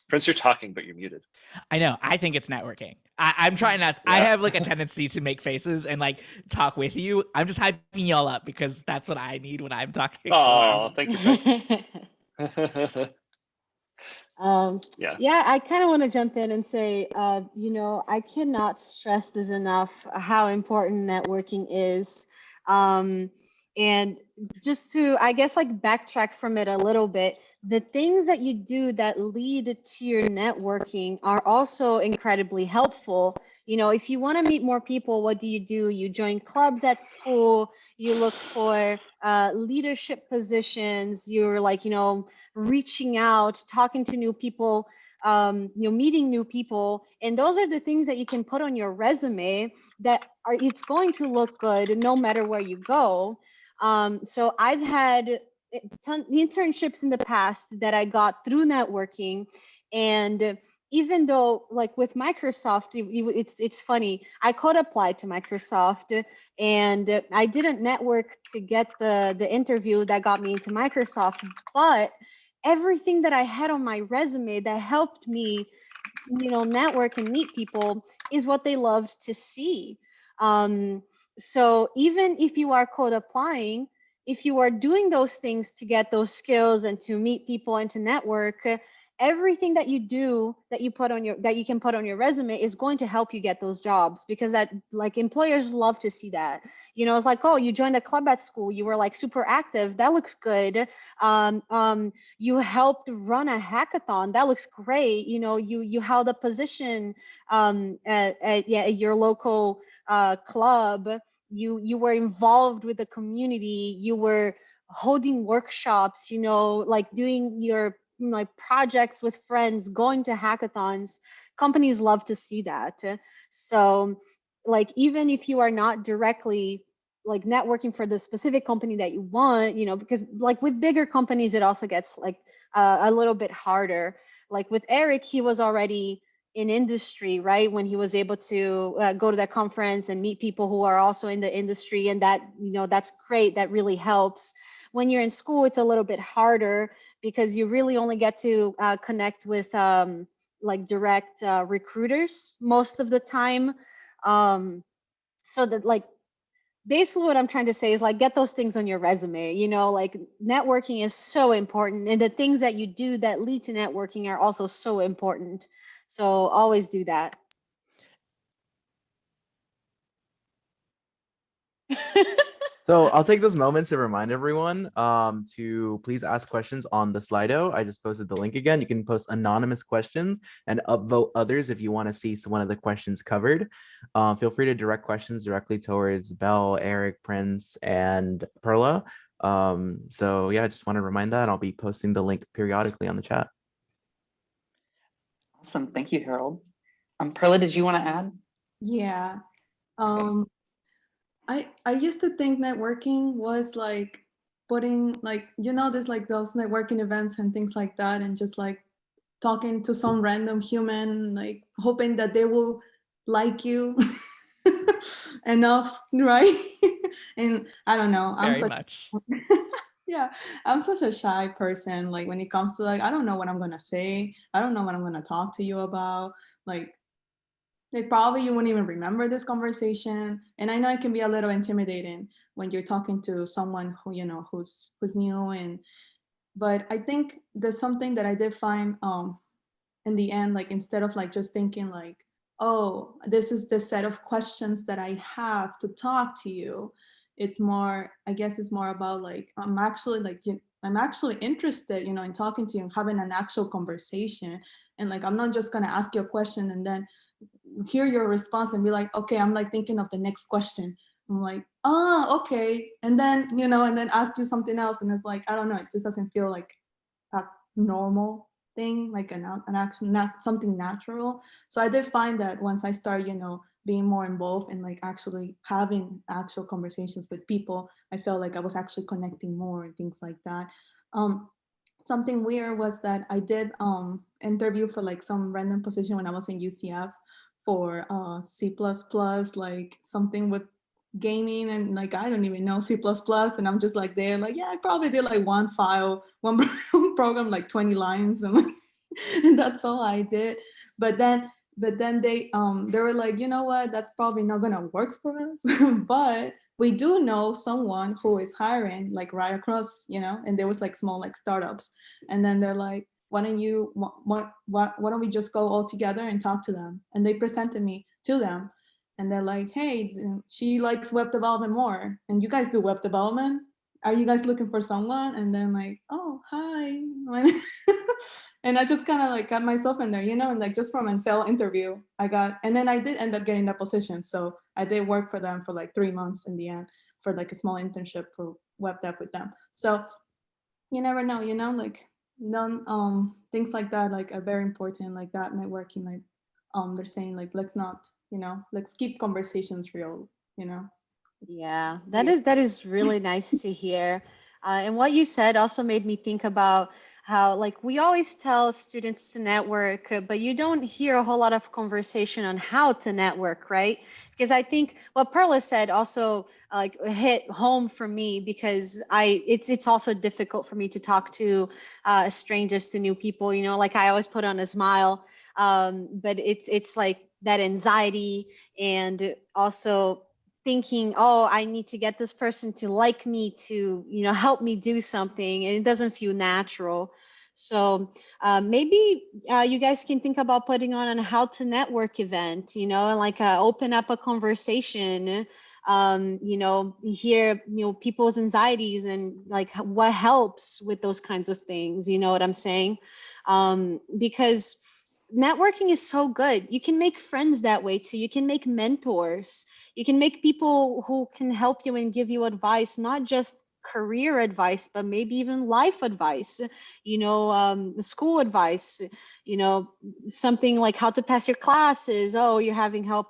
Prince, you're talking, but you're muted. I know. I think it's networking. I'm trying not. Yeah. I have like a tendency to make faces and like talk with you. I'm just hyping y'all up because that's what I need when I'm talking. Oh, thank you, Prince. Yeah, I kind of want to jump in and say, you know, I cannot stress this enough how important networking is. And just to, I guess, like backtrack from it a little bit, the things that you do that lead to your networking are also incredibly helpful. You know, if you want to meet more people, what do? You join clubs at school, you look for leadership positions, you're like, you know, reaching out, talking to new people. meeting new people. And those are the things that you can put on your resume that are, it's going to look good no matter where you go. So I've had internships in the past that I got through networking. And even though like with Microsoft, it's funny, I could apply to Microsoft and I didn't network to get the interview that got me into Microsoft, but everything that I had on my resume that helped me, network and meet people is what they loved to see. So even if you are code applying, if you are doing those things to get those skills and to meet people and to network, everything that you do that you can put on your resume is going to help you get those jobs, because that, like, employers love to see that. It's like, oh, you joined a club at school, you were like super active, that looks good. You helped run a hackathon, that looks great. You held a position at your local club. You were involved with the community, you were holding workshops, like doing your like projects with friends, going to hackathons. Companies love to see that. So like, even if you are not directly like networking for the specific company that you want, because like with bigger companies it also gets like a little bit harder. Like with Eric, he was already in industry, right, when he was able to go to that conference and meet people who are also in the industry, and that, that's great, that really helps. When you're in school, it's a little bit harder because you really only get to connect with like direct recruiters most of the time. So that, like, basically what I'm trying to say is, like, get those things on your resume. Like, networking is so important, and the things that you do that lead to networking are also so important. So always do that. So I'll take this moment to remind everyone to please ask questions on the Slido. I just posted the link again. You can post anonymous questions and upvote others if you want to see one of the questions covered. Feel free to direct questions directly towards Belle, Eric, Prince, and Perla. So yeah, I just want to remind that. I'll be posting the link periodically on the chat. Awesome. Thank you, Harold. Perla, did you want to add? Yeah. I used to think networking was like putting, like, there's like those networking events and things like that, and just like talking to some random human, like hoping that they will like you enough, right? And I don't know. Very much. Yeah, I'm such a shy person. Like when it comes to, like, I don't know what I'm gonna say. I don't know what I'm gonna talk to you about. Like, you wouldn't even remember this conversation. And I know it can be a little intimidating when you're talking to someone who, who's new. But I think there's something that I did find in the end, like, instead of like just thinking like, oh, this is the set of questions that I have to talk to you. It's more, I guess it's more about like, I'm actually interested, in talking to you and having an actual conversation. And like, I'm not just gonna ask you a question and then hear your response and be like, okay, I'm like thinking of the next question. I'm like, oh, okay. And then, and then ask you something else. And it's like, I don't know, it just doesn't feel like a normal thing, like an actual, not something natural. So I did find that once I start, being more involved and like actually having actual conversations with people, I felt like I was actually connecting more and things like that. Something weird was that I did interview for like some random position when I was in UCF for C++, like something with gaming, and like I don't even know C++, and I'm just like there like, yeah, I probably did like one file, one program, like 20 lines, and that's all I did. But then they were like, you know what, that's probably not gonna work for us, but we do know someone who is hiring like right across, and there was like small like startups, and then they're like, why don't we just go all together and talk to them? And they presented me to them, and they're like, hey, she likes web development more, and you guys do web development, are you guys looking for someone? And then like, oh, hi. And I just kind of like got myself in there, and like just from a failed interview, and then I did end up getting that position. So I did work for them for like 3 months in the end for like a small internship for web dev with them. So you never know, like things like that like are very important, like that networking, like they're saying like let's not, let's keep conversations real, you know. Yeah, that is really nice to hear. And what you said also made me think about how, like, we always tell students to network, but you don't hear a whole lot of conversation on how to network, right? Because I think what Perla said also like hit home for me, because it's also difficult for me to talk to strangers, to new people. Like I always put on a smile, but it's like that anxiety, and also thinking, oh, I need to get this person to like me, to help me do something, and it doesn't feel natural. So maybe you guys can think about putting on a how to network event, and like open up a conversation, hear people's anxieties, and like what helps with those kinds of things. You know what I'm saying? Because networking is so good. You can make friends that way too. You can make mentors. You can make people who can help you and give you advice, not just career advice, but maybe even life advice, school advice, something like how to pass your classes. Oh, you're having help,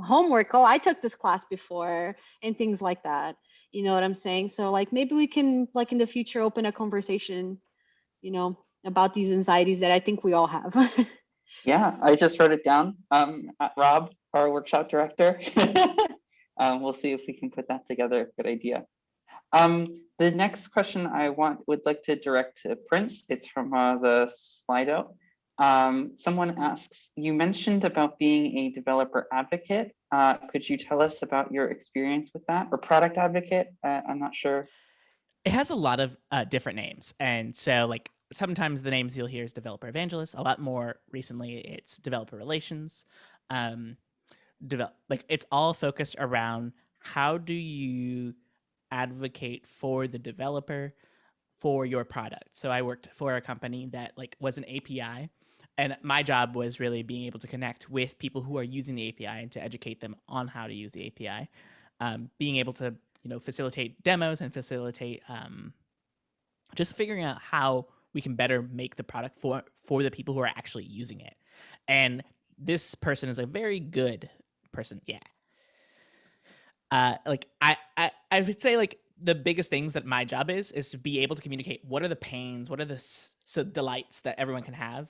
homework. Oh, I took this class before, and things like that. You know what I'm saying? So like maybe we can, like, in the future, open a conversation, about these anxieties that I think we all have. Yeah, I just wrote it down. Rob, our workshop director. We'll see if we can put that together. Good idea. The next question I would like to direct to Prince. It's from the Slido. Someone asks, you mentioned about being a developer advocate. Could you tell us about your experience with that, or product advocate? I'm not sure. It has a lot of different names. And so like sometimes the names you'll hear is developer evangelist. A lot more recently, it's developer relations. Like it's all focused around how do you advocate for the developer for your product. So I worked for a company that like was an API, and my job was really being able to connect with people who are using the API and to educate them on how to use the API. Being able to facilitate demos and facilitate just figuring out how we can better make the product for the people who are actually using it. And this person is a very good person. Yeah. Like I would say like the biggest things that my job is to be able to communicate what are the pains, what are the delights that everyone can have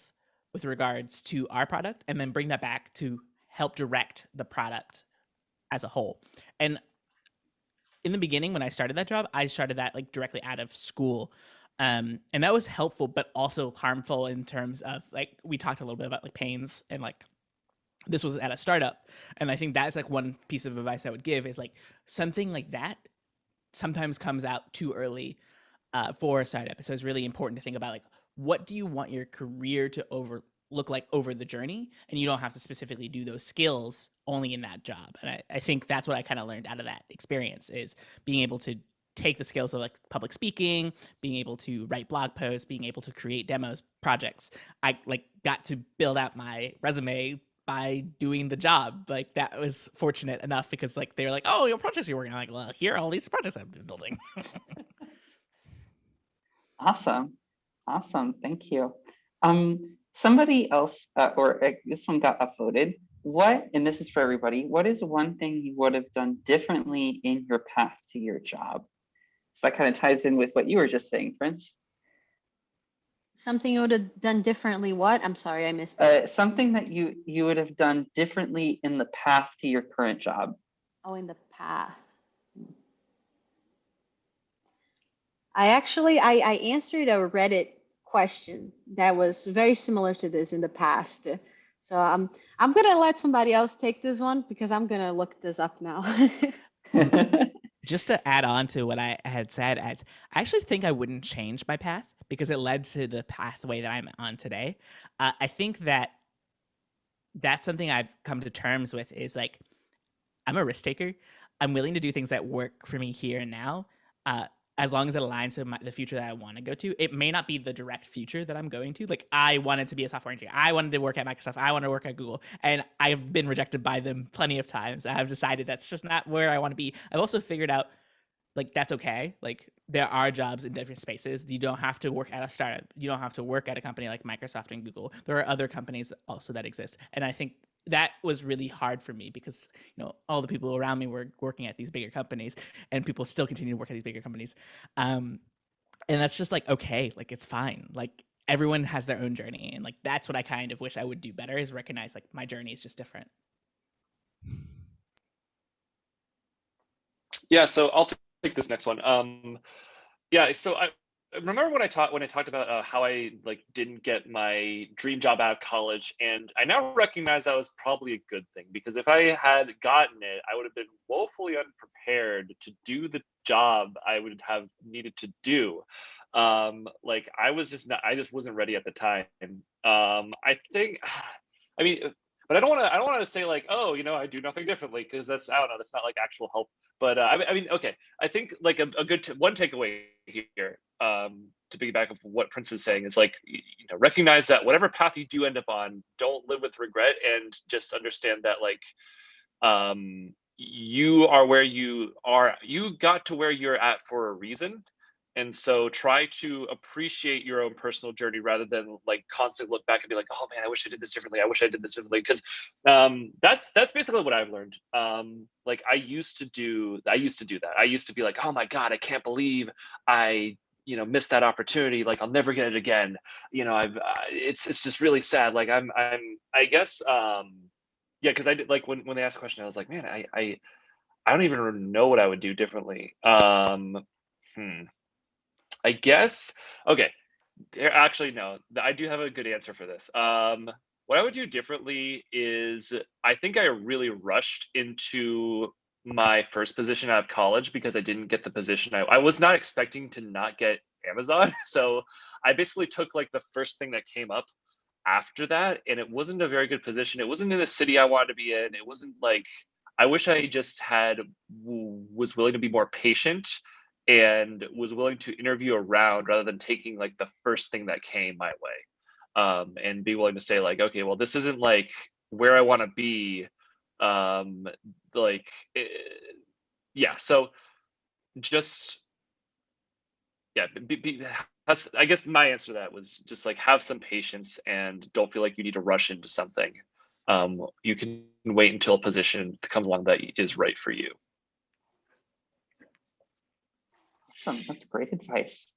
with regards to our product, and then bring that back to help direct the product as a whole. And in the beginning, when I started that job, I started that like directly out of school. And that was helpful, but also harmful in terms of like, we talked a little bit about like pains, and like this was at a startup. And I think that's like one piece of advice I would give is like something like that sometimes comes out too early for a startup. So it's really important to think about like, what do you want your career to look like over the journey? And you don't have to specifically do those skills only in that job. And I think that's what I kind of learned out of that experience, is being able to take the skills of like public speaking, being able to write blog posts, being able to create demos, projects. I like got to build out my resume by doing the job. Like that was fortunate enough, because like they were like, oh, your projects you're working on. Like, well, here are all these projects I've been building. Awesome. Awesome. Thank you. Somebody else, this one got upvoted. And this is for everybody, what is one thing you would have done differently in your path to your job? So that kind of ties in with what you were just saying, Prince. Something you would have done differently. What? I'm sorry, I missed that. Something that you would have done differently in the path to your current job. Oh, in the past. I answered a Reddit question that was very similar to this in the past. So I'm gonna let somebody else take this one, because I'm gonna look this up now. Just to add on to what I had said, I actually think I wouldn't change my path, because it led to the pathway that I'm on today. I think that that's something I've come to terms with, is like, I'm a risk taker. I'm willing to do things that work for me here and now, as long as it aligns to the future that I want to go to. It may not be the direct future that I'm going to. Like, I wanted to be a software engineer. I wanted to work at Microsoft. I wanted to work at Google. And I've been rejected by them plenty of times. I've decided that's just not where I want to be. I've also figured out like that's okay. Like there are jobs in different spaces. You don't have to work at a startup. You don't have to work at a company like Microsoft and Google. There are other companies also that exist. And I think that was really hard for me because, you know, all the people around me were working at these bigger companies and people still continue to work at these bigger companies. And that's just like, okay, like it's fine. Like everyone has their own journey. And like, that's what I kind of wish I would do better, is recognize like my journey is just different. Yeah, so I'll take this next one. Yeah, so I remember when I talked about how I like didn't get my dream job out of college, and I now recognize that was probably a good thing, because if I had gotten it, I would have been woefully unprepared to do the job I would have needed to do. Like I just wasn't ready at the time. I think, I mean, but I don't want to say like, oh, you know, I do nothing differently, because I don't know, that's not like actual help. But I mean, okay, I think like a good one takeaway here, to piggyback of what Prince was saying, is like, you know, recognize that whatever path you do end up on, don't live with regret, and just understand that like, you are where you are. You got to where you're at for a reason. And so try to appreciate your own personal journey rather than like constantly look back and be like, oh man, I wish I did this differently. I wish I did this differently. Because that's basically what I've learned. Like I used to do that. I used to be like, oh my God, I can't believe I, you know, missed that opportunity. Like I'll never get it again. You know, it's just really sad. Like I guess, yeah, because I did, like when they asked the question, I was like, man, I don't even know what I would do differently. I guess, okay, actually, no, I do have a good answer for this. What I would do differently is I think I really rushed into my first position out of college because I didn't get the position. I was not expecting to not get Amazon. So I basically took like the first thing that came up after that, and it wasn't a very good position. It wasn't in the city I wanted to be in. It wasn't like, I wish I just was willing to be more patient and was willing to interview around rather than taking like the first thing that came my way, and be willing to say like, okay, well, this isn't like where I want to be. Like, yeah, so just, yeah, I guess my answer to that was just like, have some patience and don't feel like you need to rush into something. You can wait until a position comes along that is right for you. Awesome, that's great advice.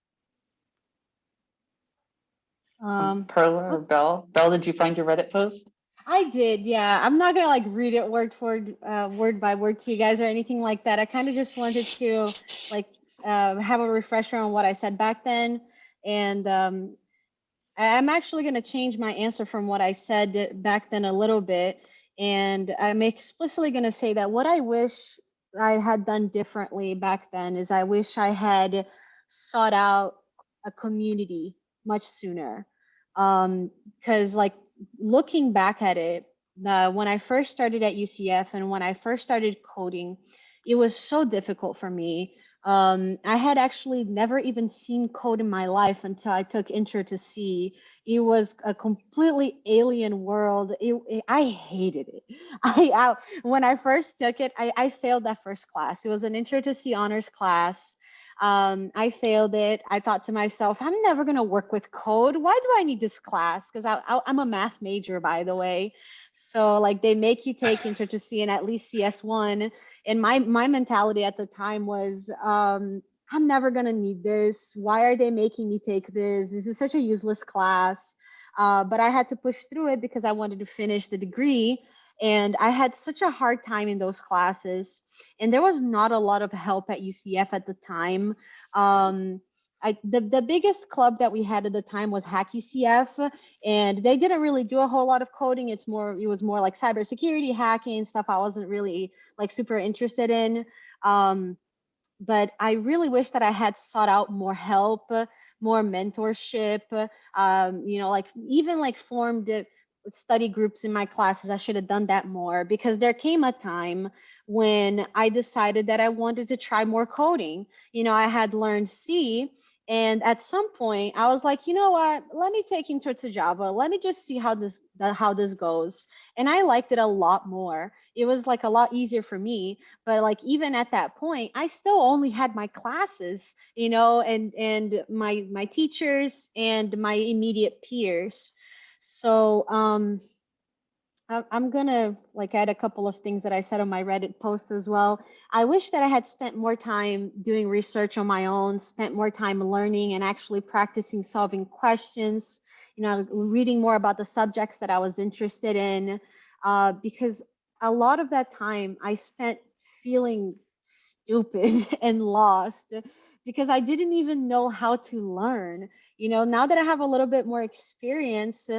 Oh, Perla or Belle? Belle, did you find your Reddit post? I did, yeah. I'm not gonna like read it word for word by word to you guys or anything like that. I kind of just wanted to like have a refresher on what I said back then, and I'm actually gonna change my answer from what I said back then a little bit, and I'm explicitly gonna say that what I wish I had done differently back then is I wish I had sought out a community much sooner. Because like looking back at it, when I first started at UCF and when I first started coding, it was so difficult for me. I had actually never even seen code in my life until I took Intro to C. It was a completely alien world. I hated it. When I first took it, I failed that first class. It was an Intro to C honors class. I failed it. I thought to myself, I'm never going to work with code. Why do I need this class? Because I'm a math major, by the way. So like they make you take Intro to C and at least CS1. And my mentality at the time was, I'm never going to need this. Why are they making me take this? This is such a useless class. But I had to push through it because I wanted to finish the degree. And I had such a hard time in those classes. And there was not a lot of help at UCF at the time. The biggest club that we had at the time was Hack UCF, and they didn't really do a whole lot of coding. It was more like cybersecurity hacking stuff I wasn't really like super interested in. But I really wish that I had sought out more help, more mentorship, like even like formed study groups in my classes. I should have done that more, because there came a time when I decided that I wanted to try more coding. I had learned C, And at some point, I was like, you know what? Let me take Intro to Java. Let me just see how this goes. And I liked it a lot more. It was like a lot easier for me. But like even at that point, I still only had my classes, you know, and my teachers and my immediate peers. So I'm gonna like add a couple of things that I said on my Reddit post as well. I wish that I had spent more time doing research on my own, spent more time learning and actually practicing solving questions, you know, reading more about the subjects that I was interested in, because a lot of that time I spent feeling stupid and lost because I didn't even know how to learn. You know, now that I have a little bit more experience,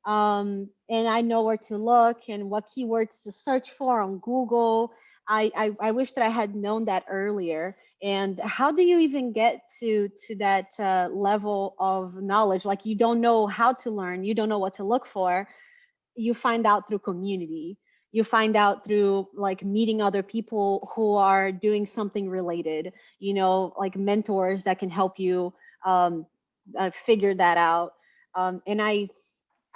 and I know where to look and what keywords to search for on Google. I wish that I had known that earlier. And how do you even get to that level of knowledge? Like you don't know how to learn, you don't know what to look for. You find out through community. You find out through like meeting other people who are doing something related. You know, like mentors that can help you figure that out. And I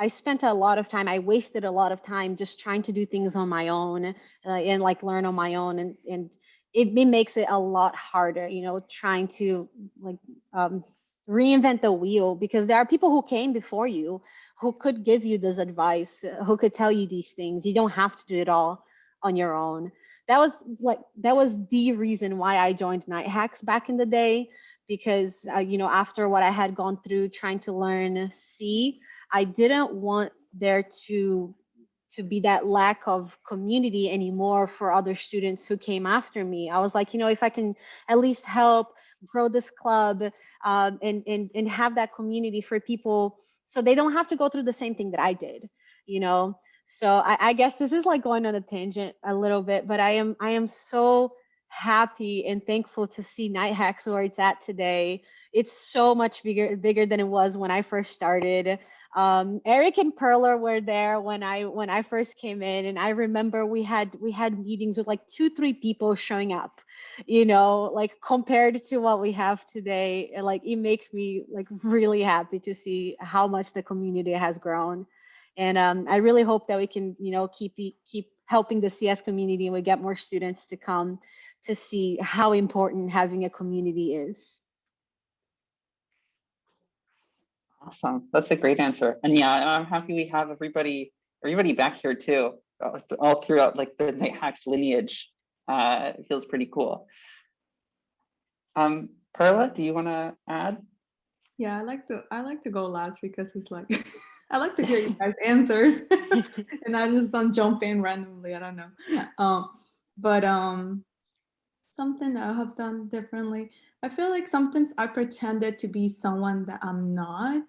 spent a lot of time, I wasted a lot of time just trying to do things on my own and like learn on my own. And it makes it a lot harder, you know, trying to like um, reinvent the wheel because there are people who came before you who could give you this advice, who could tell you these things. You don't have to do it all on your own. That was the reason why I joined Night Hacks back in the day because, you know, after what I had gone through trying to learn C, I didn't want there to be that lack of community anymore for other students who came after me. I was like, you know, if I can at least help grow this club and have that community for people so they don't have to go through the same thing that I did, you know. So I guess this is like going on a tangent a little bit, but I am so happy and thankful to see Night Hacks where it's at today. It's so much bigger than it was when I first started. Eric and Perler were there when I first came in, and I remember we had meetings with like 2-3 people showing up. You know, like compared to what we have today, like it makes me like really happy to see how much the community has grown. And I really hope that we can, you know, keep helping the CS community and we get more students to come to see how important having a community is. Awesome. That's a great answer. And yeah, I'm happy we have everybody back here too, all throughout like the Night Hacks lineage. It feels pretty cool. Perla, do you want to add? Yeah, I like to go last because it's like I like to hear you guys' answers and I just don't jump in randomly. I don't know. But something that I have done differently. I feel like sometimes I pretended to be someone that I'm not.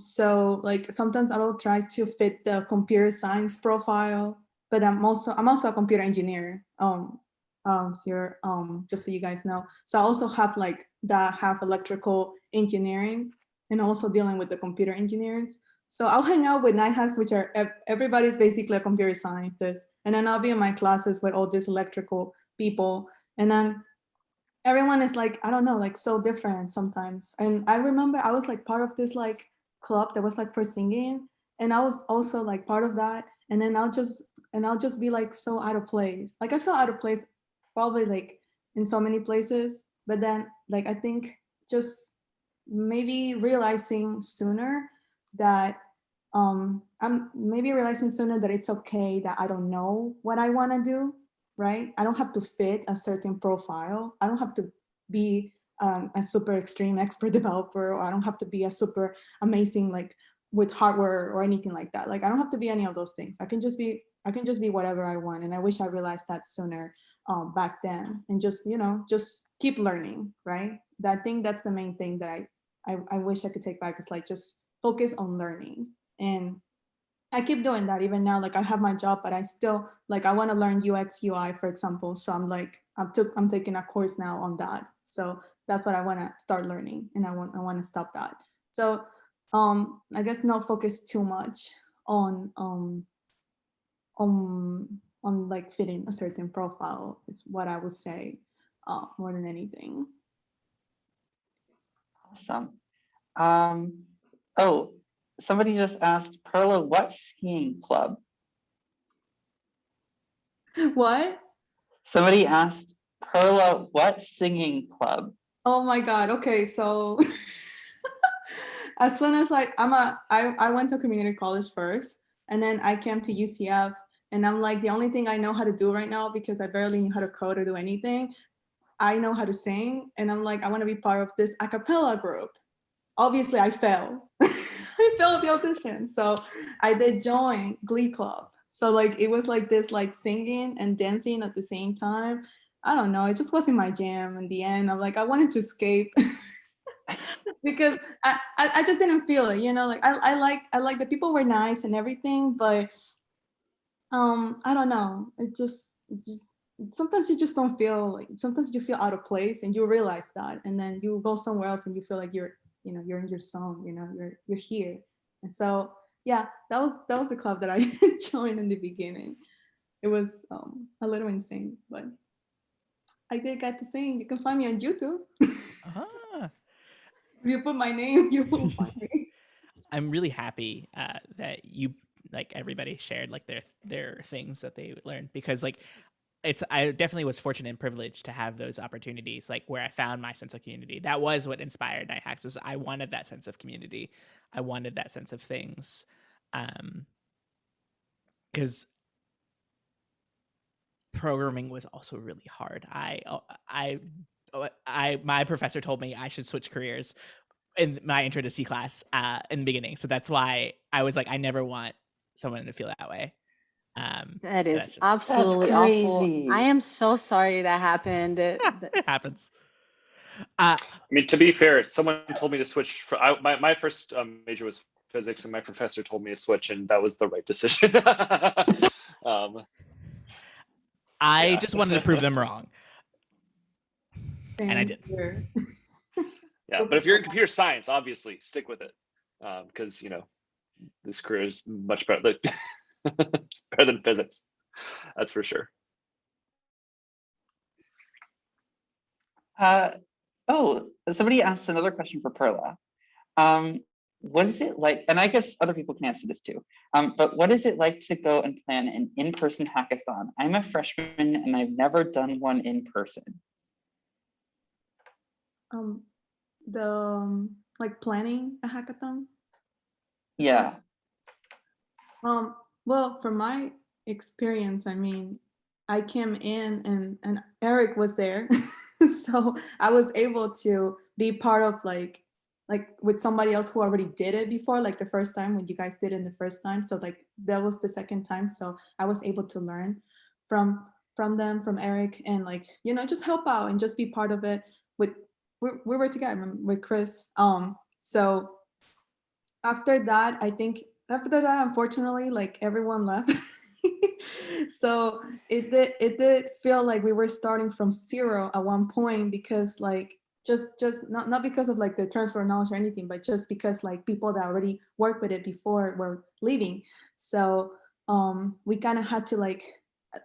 So like sometimes I will try to fit the computer science profile, but I'm also a computer engineer. Just so you guys know. So I also have like that half electrical engineering and also dealing with the computer engineers. So I'll hang out with Night Hacks, which are everybody's basically a computer scientist, and then I'll be in my classes with all these electrical people, and then everyone is like, I don't know, like so different sometimes. And I remember I was like part of this like club that was like for singing, and I was also like part of that. And then I'll just be like so out of place. Like I feel out of place probably like in so many places, but then like I think just maybe realizing sooner that I'm maybe realizing sooner that it's okay that I don't know what I want to do, right? I don't have to fit a certain profile. I don't have to be a super extreme expert developer, or I don't have to be a super amazing like with hardware or anything like that. Like I don't have to be any of those things. I can just be whatever I want. And I wish I realized that sooner back then, and just, you know, just keep learning, right? That I think that's the main thing that I wish I could take back, is like just focus on learning. And I keep doing that even now. Like I have my job, but I still like I want to learn UX UI, for example. So I'm like I'm taking a course now on that. So that's what I want to start learning, and I want to stop that. So I guess not focus too much on like fitting a certain profile is what I would say more than anything. Awesome. Oh, somebody just asked, Perla, what skiing club? What? Somebody asked, Perla, what singing club? Oh my God. Okay, so as soon as I went to community college first, and then I came to UCF, and I'm like, the only thing I know how to do right now, because I barely knew how to code or do anything, I know how to sing, and I'm like, I want to be part of this a cappella group. Obviously, I failed. I failed the audition, so I did join Glee Club. So like it was like this, like singing and dancing at the same time. I don't know. It just wasn't my jam. In the end, I'm like, I wanted to escape because I just didn't feel it. You know, like I like the people were nice and everything, but I don't know. It just sometimes you just don't feel like, sometimes you feel out of place and you realize that, and then you go somewhere else and you feel like you're, you know, you're in your zone, you know, you're here. And so yeah, that was the club that I joined in the beginning. It was a little insane, but I did get to sing. You can find me on YouTube. Ah. If you put my name, you will find me. I'm really happy that you, like, everybody shared like their things that they learned, because like I definitely was fortunate and privileged to have those opportunities, like where I found my sense of community. That was what inspired Night Hacks. Is I wanted that sense of community. I wanted that sense of things, because programming was also really hard. My professor told me I should switch careers in my intro to C class in the beginning. So that's why I was like, I never want someone to feel that way. That that's is just- absolutely awful. crazy. I am so sorry that happened. it happens. I mean, to be fair, someone told me to switch. My first major was physics, and my professor told me to switch, and that was the right decision. I Yeah. just wanted to prove them wrong. And I did. Here. Yeah, but if you're in computer science, obviously stick with it, because you know this career is much better. Like, it's better than physics, that's for sure. Oh, somebody asked another question for Perla. What is it like, and I guess other people can answer this too, but what is it like to go and plan an in-person hackathon? I'm a freshman and I've never done one in person. Like planning a hackathon. Yeah. Well, from my experience, I mean, I came in and Eric was there. So I was able to be part of like with somebody else who already did it before, like the first time when you guys did it the first time. So like that was the second time. So I was able to learn from them, from Eric, and like, you know, just help out and just be part of it. With we were together with Chris. So after that, unfortunately, like everyone left. So it did feel like we were starting from zero at one point, because like just not because of like the transfer of knowledge or anything, but just because like people that already worked with it before were leaving. So we kind of had to like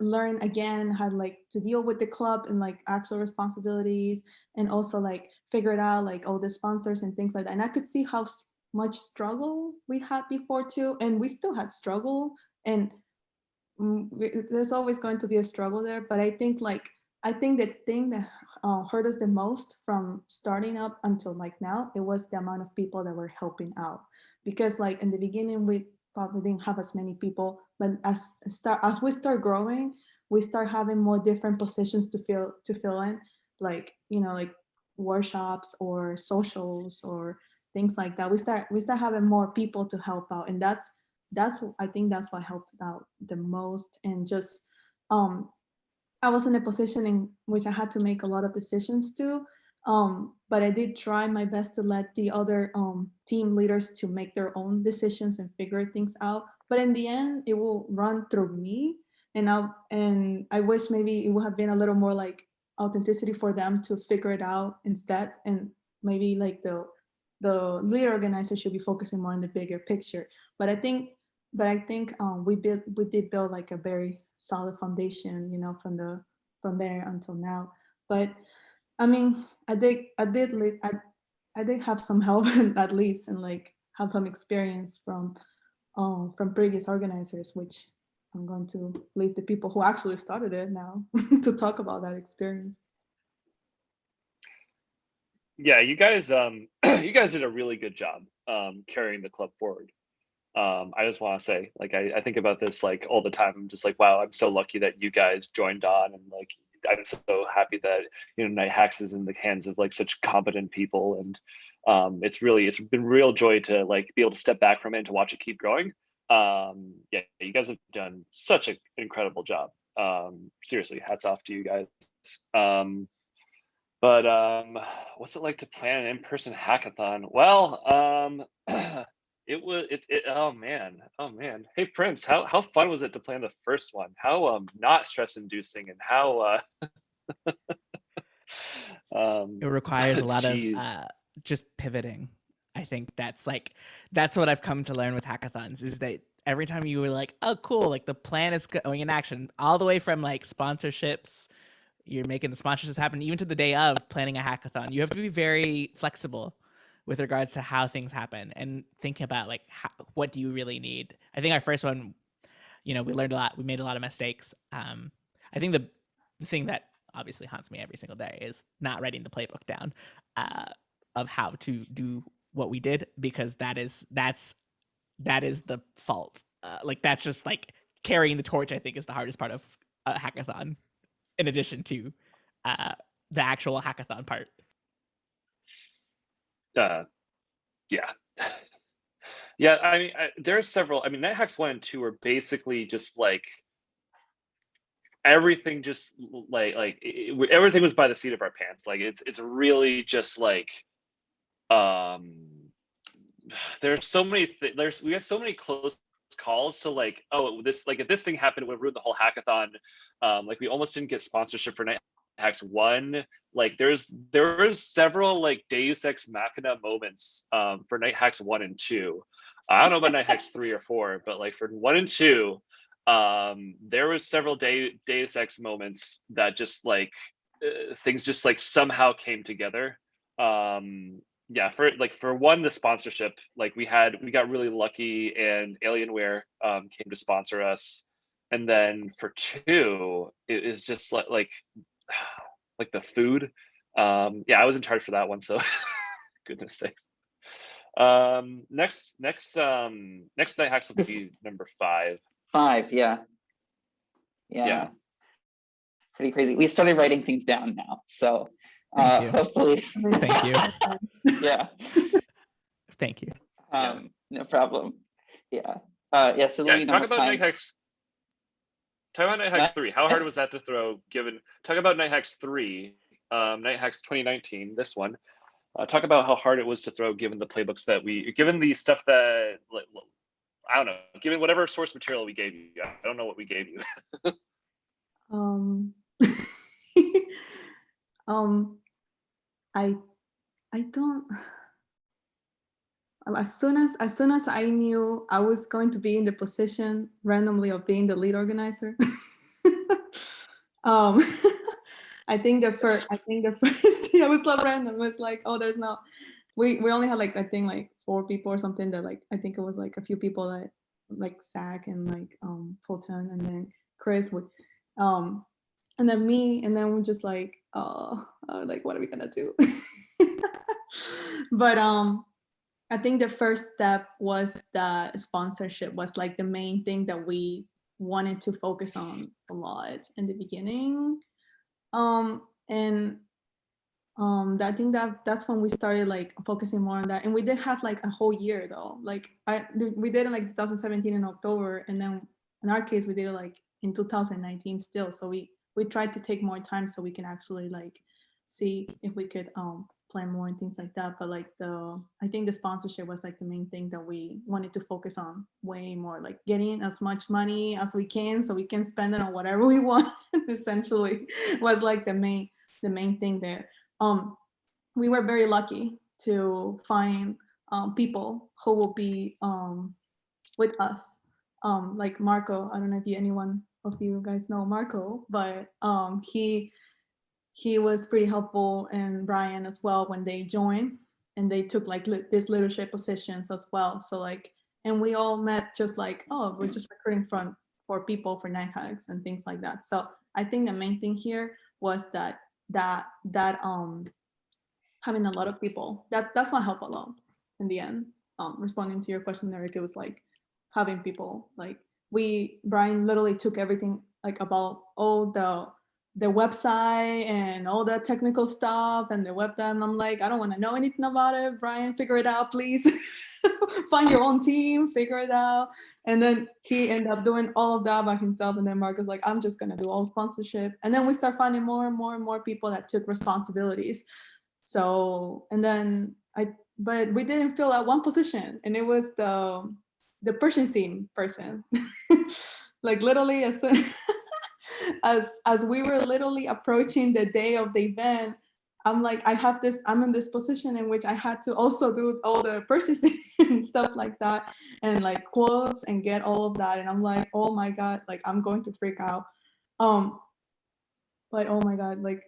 learn again, had like to deal with the club and like actual responsibilities, and also like figure it out, like all the sponsors and things like that. And I could see how much struggle we had before too, and we still had struggle, and there's always going to be a struggle there. But I think the thing that hurt us the most from starting up until like now, it was the amount of people that were helping out. Because like in the beginning we probably didn't have as many people, but as we start growing, we start having more different positions to fill in, like, you know, like workshops or socials or things like that. We start having more people to help out, and that's I think that's what helped out the most. And just I was in a position in which I had to make a lot of decisions too, but I did try my best to let the other team leaders to make their own decisions and figure things out. But in the end, it will run through me, and I wish maybe it would have been a little more like authenticity for them to figure it out instead, and maybe like the lead organizer should be focusing more on the bigger picture. But I think we did build like a very solid foundation, you know, from there until now. But I mean, I I did have some help at least, and like have some experience from previous organizers, which I'm going to leave the people who actually started it now to talk about that experience. Yeah, you guys you guys did a really good job carrying the club forward. I just want to say, like, I think about this like all the time. I'm just like, wow, I'm so lucky that you guys joined on, and like I'm so happy that, you know, Night Hacks is in the hands of like such competent people, and it's been real joy to like be able to step back from it and to watch it keep growing. Yeah, you guys have done such an incredible job. Seriously, hats off to you guys. But what's it like to plan an in-person hackathon? Well, oh man. Hey Prince, how fun was it to plan the first one? How not stress inducing, and how It requires a lot of geez. just pivoting. I think that's what I've come to learn with hackathons, is that every time you were like, oh cool, like the plan is going in action, all the way from like sponsorships, you're making the sponsorships happen, even to the day of planning a hackathon. You have to be very flexible with regards to how things happen, and thinking about like what do you really need. I think our first one, you know, we learned a lot, we made a lot of mistakes. I think the thing that obviously haunts me every single day is not writing the playbook down of how to do what we did, because that's the fault. Like that's just like carrying the torch, I think, is the hardest part of a hackathon, in addition to the actual hackathon part. Yeah. Yeah, I mean, there's several. I mean, Night Hacks 1 and 2 are basically just like everything, just everything was by the seat of our pants. Like it's really just like there's so many we had so many close calls to like, oh, this, like if this thing happened, it would ruin the whole hackathon. Like we almost didn't get sponsorship for Night Hacks 1. Like there was several like Deus Ex Machina moments for Night Hacks 1 and 2. I don't know about Night Hacks 3 or 4, but like for 1 and 2, there was several Deus Ex moments that just like things just like somehow came together. Yeah, for one, the sponsorship, like we got really lucky, and Alienware came to sponsor us. And then for 2, it is just like the food. Yeah, I was in charge for that one, so goodness sakes. Next Night Hacks will be number 5. 5, yeah. Pretty crazy. We started writing things down now, so Thank you. hopefully. Thank you. Yeah. Thank you. No problem. Yeah. So Yeah, talk about 5. Night Hacks. Talk about Night Hacks 3. How hard was that to throw? Talk about Night Hacks 3, Night Hacks 2019. This one. Talk about how hard it was to throw, given the playbooks given the stuff that, I don't know, given whatever source material we gave you. I don't know what we gave you. I don't. As soon as I knew I was going to be in the position randomly of being the lead organizer, I think the first yeah, it was so random. It was like, oh, there's no, we only had like, I think like 4 people or something, that like, I think it was like a few people that like Zach and like Fulton, and then Chris would and then me, and then we're just like, like what are we gonna do? But I think the first step was the sponsorship, was like the main thing that we wanted to focus on a lot in the beginning. I think that's when we started like focusing more on that. And we did have like a whole year though. Like we did it like 2017 in October, and then in our case we did it like in 2019 still. So we tried to take more time so we can actually like see if we could plan more and things like that. But like I think the sponsorship was like the main thing that we wanted to focus on way more, like getting as much money as we can so we can spend it on whatever we want. Essentially was like the main thing there. We were very lucky to find people who will be with us, like Marco. I don't know if anyone of you guys know Marco, but he was pretty helpful, and Brian as well when they joined. they took like these leadership positions as well. So like, and we all met just like, oh, we're just recruiting for people for night hacks and things like that. So I think the main thing here was that having a lot of people, that's what helped a lot in the end. Responding to your question, Eric, it was like having people, like Brian literally took everything like about all the website and all the technical stuff and the web dev. And I'm like, I don't want to know anything about it. Brian, figure it out, please. Find your own team, figure it out. And then he ended up doing all of that by himself. And then Marcus like, I'm just gonna do all sponsorship. And then we start finding more and more and more people that took responsibilities. So, and then but we didn't fill out one position, and it was the purchasing person. Like literally as soon as we were literally approaching the day of the event, I'm like, I'm in this position in which I had to also do all the purchasing and stuff like that, and like quotes and get all of that. And I'm like, oh my God, like I'm going to freak out. But oh my God, like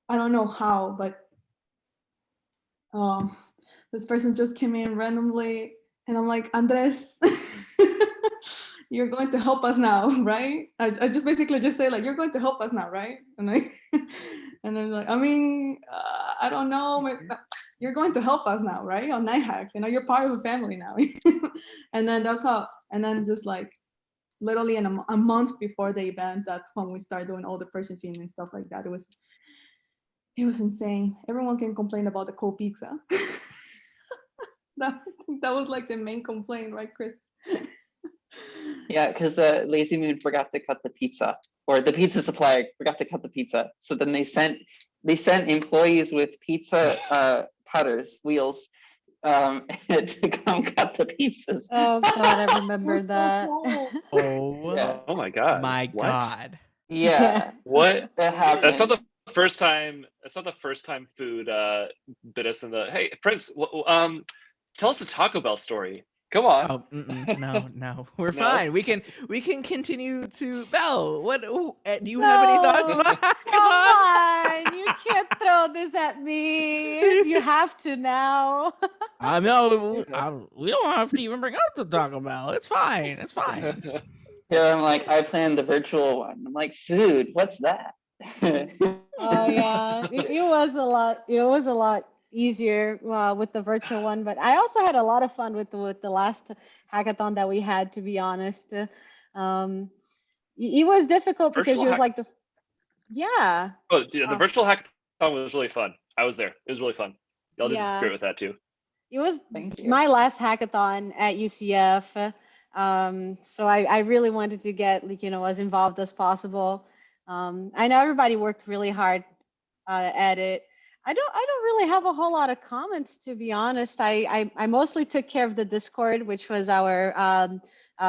I don't know how, but this person just came in randomly, and I'm like, Andres, you're going to help us now, right? I just basically just say like, you're going to help us now, right? And like, and then like, I mean, I don't know, you're going to help us now, right? On Night Hacks, you know, you're part of a family now. And then and then just like literally in a month before the event, that's when we start doing all the purchasing and stuff like that. It was insane. Everyone can complain about the cold pizza. I think that was like the main complaint, right, Chris? Yeah, because the Lazy Moon forgot to cut the pizza, or the pizza supplier forgot to cut the pizza. So then they sent employees with pizza cutters, wheels, to come cut the pizzas. Oh God, I remember that. Oh Yeah. Oh my god. my What? God. Yeah, What? that happened. That's not the first time. That's not the first time food bit us in the. Hey, Prince. Tell us the Taco Bell story. Come on. Oh no, we're No? fine. We can continue to Bell. What do you have any thoughts No. about Come hackathons? on, you can't throw this at me. You have to now. No, we don't have to even bring up the Taco Bell. It's fine. It's fine. Here I'm like, I planned the virtual one. I'm like, food, what's that? Oh yeah, it was a lot. It was a lot easier with the virtual one, but I also had a lot of fun with the last hackathon that we had. To be honest, it was difficult because Virtual it was like yeah. Oh, yeah, the virtual hackathon was really fun. I was there. It was really fun. Y'all did Yeah. great with that too. It was Thank you. my last hackathon at UCF. So I really wanted to get as involved as possible. I know everybody worked really hard at it. I don't really have a whole lot of comments, to be honest. I mostly took care of the Discord, which was our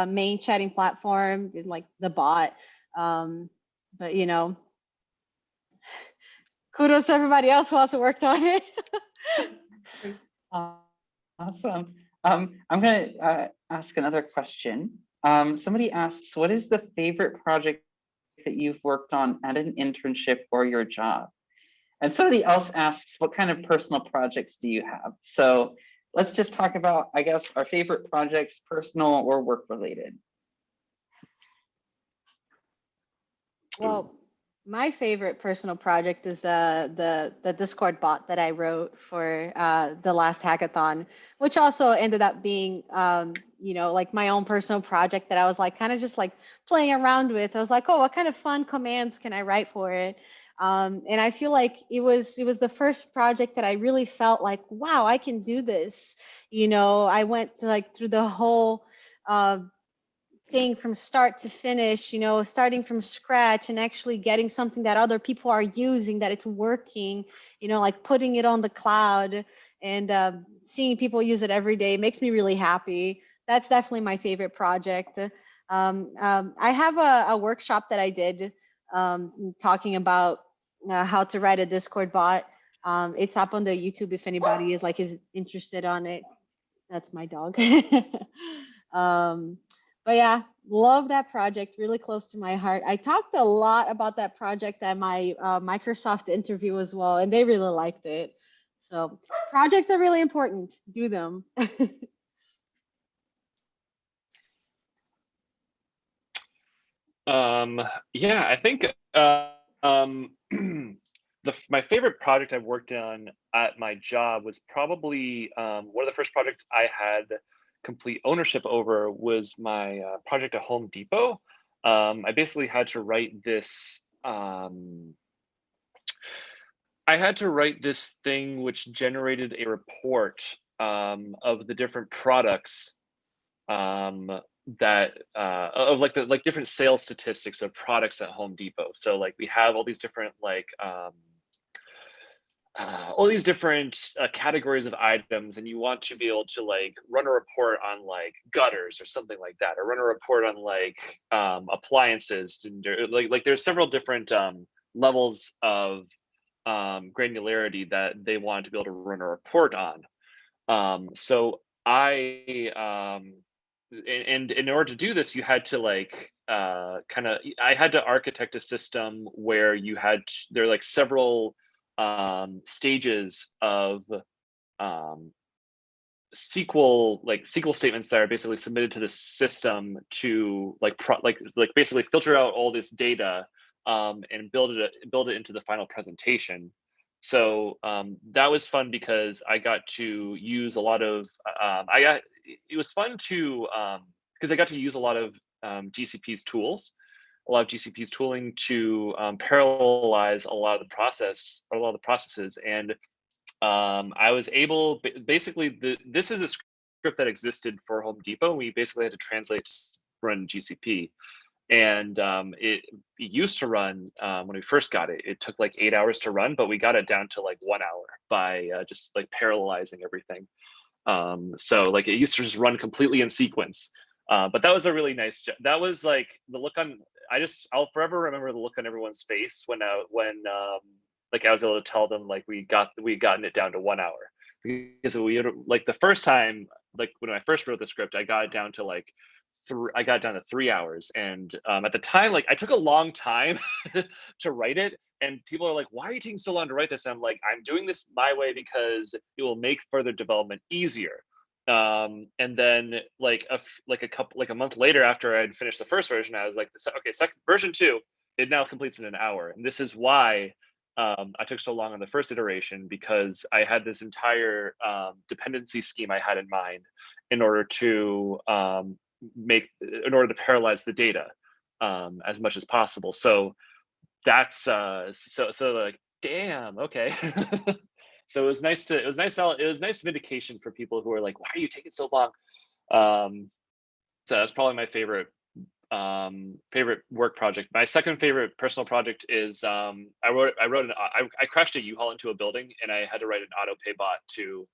main chatting platform, like the bot. But kudos to everybody else who also worked on it. Awesome. I'm gonna ask another question. Somebody asks, what is the favorite project that you've worked on at an internship or your job? And somebody else asks, what kind of personal projects do you have? So let's just talk about, I guess, our favorite projects, personal or work related. Well, my favorite personal project is the Discord bot that I wrote for the last hackathon, which also ended up being like my own personal project that I was like kind of just like playing around with. I was like, oh, what kind of fun commands can I write for it? And I feel like it was the first project that I really felt like, wow, I can do this. I went through the whole thing from start to finish, starting from scratch and actually getting something that other people are using, that it's working, like putting it on the cloud and seeing people use it every day makes me really happy. That's definitely my favorite project. I have a workshop that I did talking about how to write a Discord bot. It's up on the YouTube if anybody is interested on it. That's my dog. But yeah, love that project, really close to my heart. I talked a lot about that project at my Microsoft interview as well, and they really liked it. So projects are really important. Do them. Yeah, I think my favorite project I've worked on at my job was probably one of the first projects I had complete ownership over was my project at Home Depot. I basically had to write this. I had to write this thing which generated a report of the different products that of like different sales statistics of products at Home Depot. So like we have all these different all these different categories of items, and you want to be able to like run a report on like gutters or something like that, or run a report on like appliances. And like there's several different levels of granularity that they wanted to be able to run a report on. So and in order to do this, you had to like I had to architect a system where there are like several stages of SQL statements that are basically submitted to the system to basically filter out all this data and build it into the final presentation. So that was fun because I got to use a lot of it was fun to because I got to use a lot of GCP's tools, a lot of GCP's tooling to parallelize a lot of the processes. And I was able, basically, this is a script that existed for Home Depot. We basically had to translate to run GCP. And it used to run, when we first got it, it took like 8 hours to run, but we got it down to like 1 hour by just like parallelizing everything. So like it used to just run completely in sequence. But that was a really nice job. That was like the look on, I'll forever remember the look on everyone's face when like I was able to tell them like we'd gotten it down to 1 hour. Because we had, like the first time, like when I first wrote the script, I got it down to like 3 hours. And at the time, like I took a long time to write it, and people are like, why are you taking so long to write this? And I'm like, I'm doing this my way because it will make further development easier. And then like a month later, after I'd finished the first version, I was like, okay, version 2, it now completes in an hour. And this is why I took so long on the first iteration, because I had this entire dependency scheme I had in mind in order to parallelize the data as much as possible. So that's so like, damn, okay. So it was nice vindication for people who are like, why are you taking so long? So that's probably my favorite work project. My second favorite personal project is I crashed a U-Haul into a building, and I had to write an auto pay bot to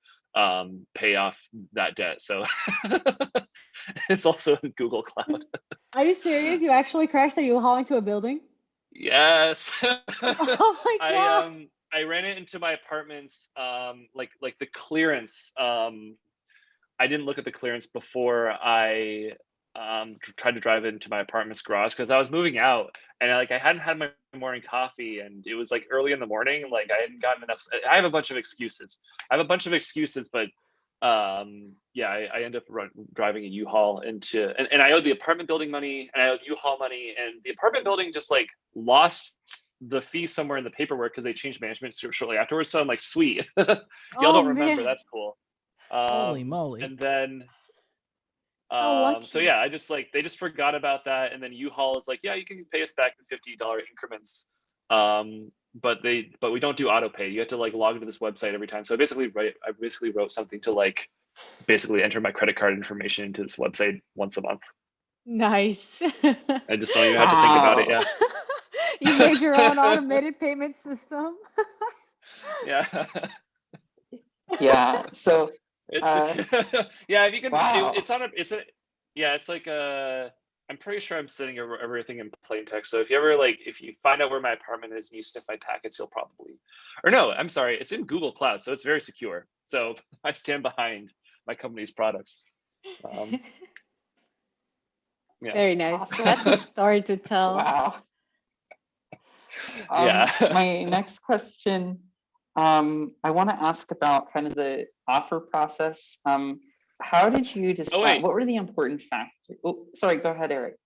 pay off that debt. So it's also in Google Cloud. Are you serious? You actually crashed a U-Haul into a building? Yes. Oh my god. I ran it into my apartment's like the clearance. I didn't look at the clearance before I tried to drive into my apartment's garage, because I was moving out, and I hadn't had my morning coffee, and it was like early in the morning. Like I hadn't gotten enough. I have a bunch of excuses, but yeah, I end up driving a U-Haul into, and I owed the apartment building money, and I owed U-Haul money, and the apartment building just like lost the fee somewhere in the paperwork because they changed management shortly afterwards. So I'm like, sweet. Y'all don't remember. Man. That's cool. Holy moly. And then so lucky. yeah, they just forgot about that, and then U-Haul is like, yeah, you can pay us back in $50 increments, but we don't do auto pay. You have to like log into this website every time. So I basically wrote something to like basically enter my credit card information into this website once a month. Nice. I just don't even have to think about it. Yeah. You made your own automated payment system. Yeah. Yeah. So It's yeah, if you can, wow. it's like I'm pretty sure I'm setting everything in plain text. So if you find out where my apartment is and you sniff my packets, you'll probably, or no, I'm sorry, it's in Google Cloud, so it's very secure. So I stand behind my company's products. Yeah. Very nice. Awesome. That's a story to tell. Wow. Yeah. My next question I want to ask about kind of the offer process. How did you decide? wait. What were the important factors? Oh, sorry. Go ahead, Eric.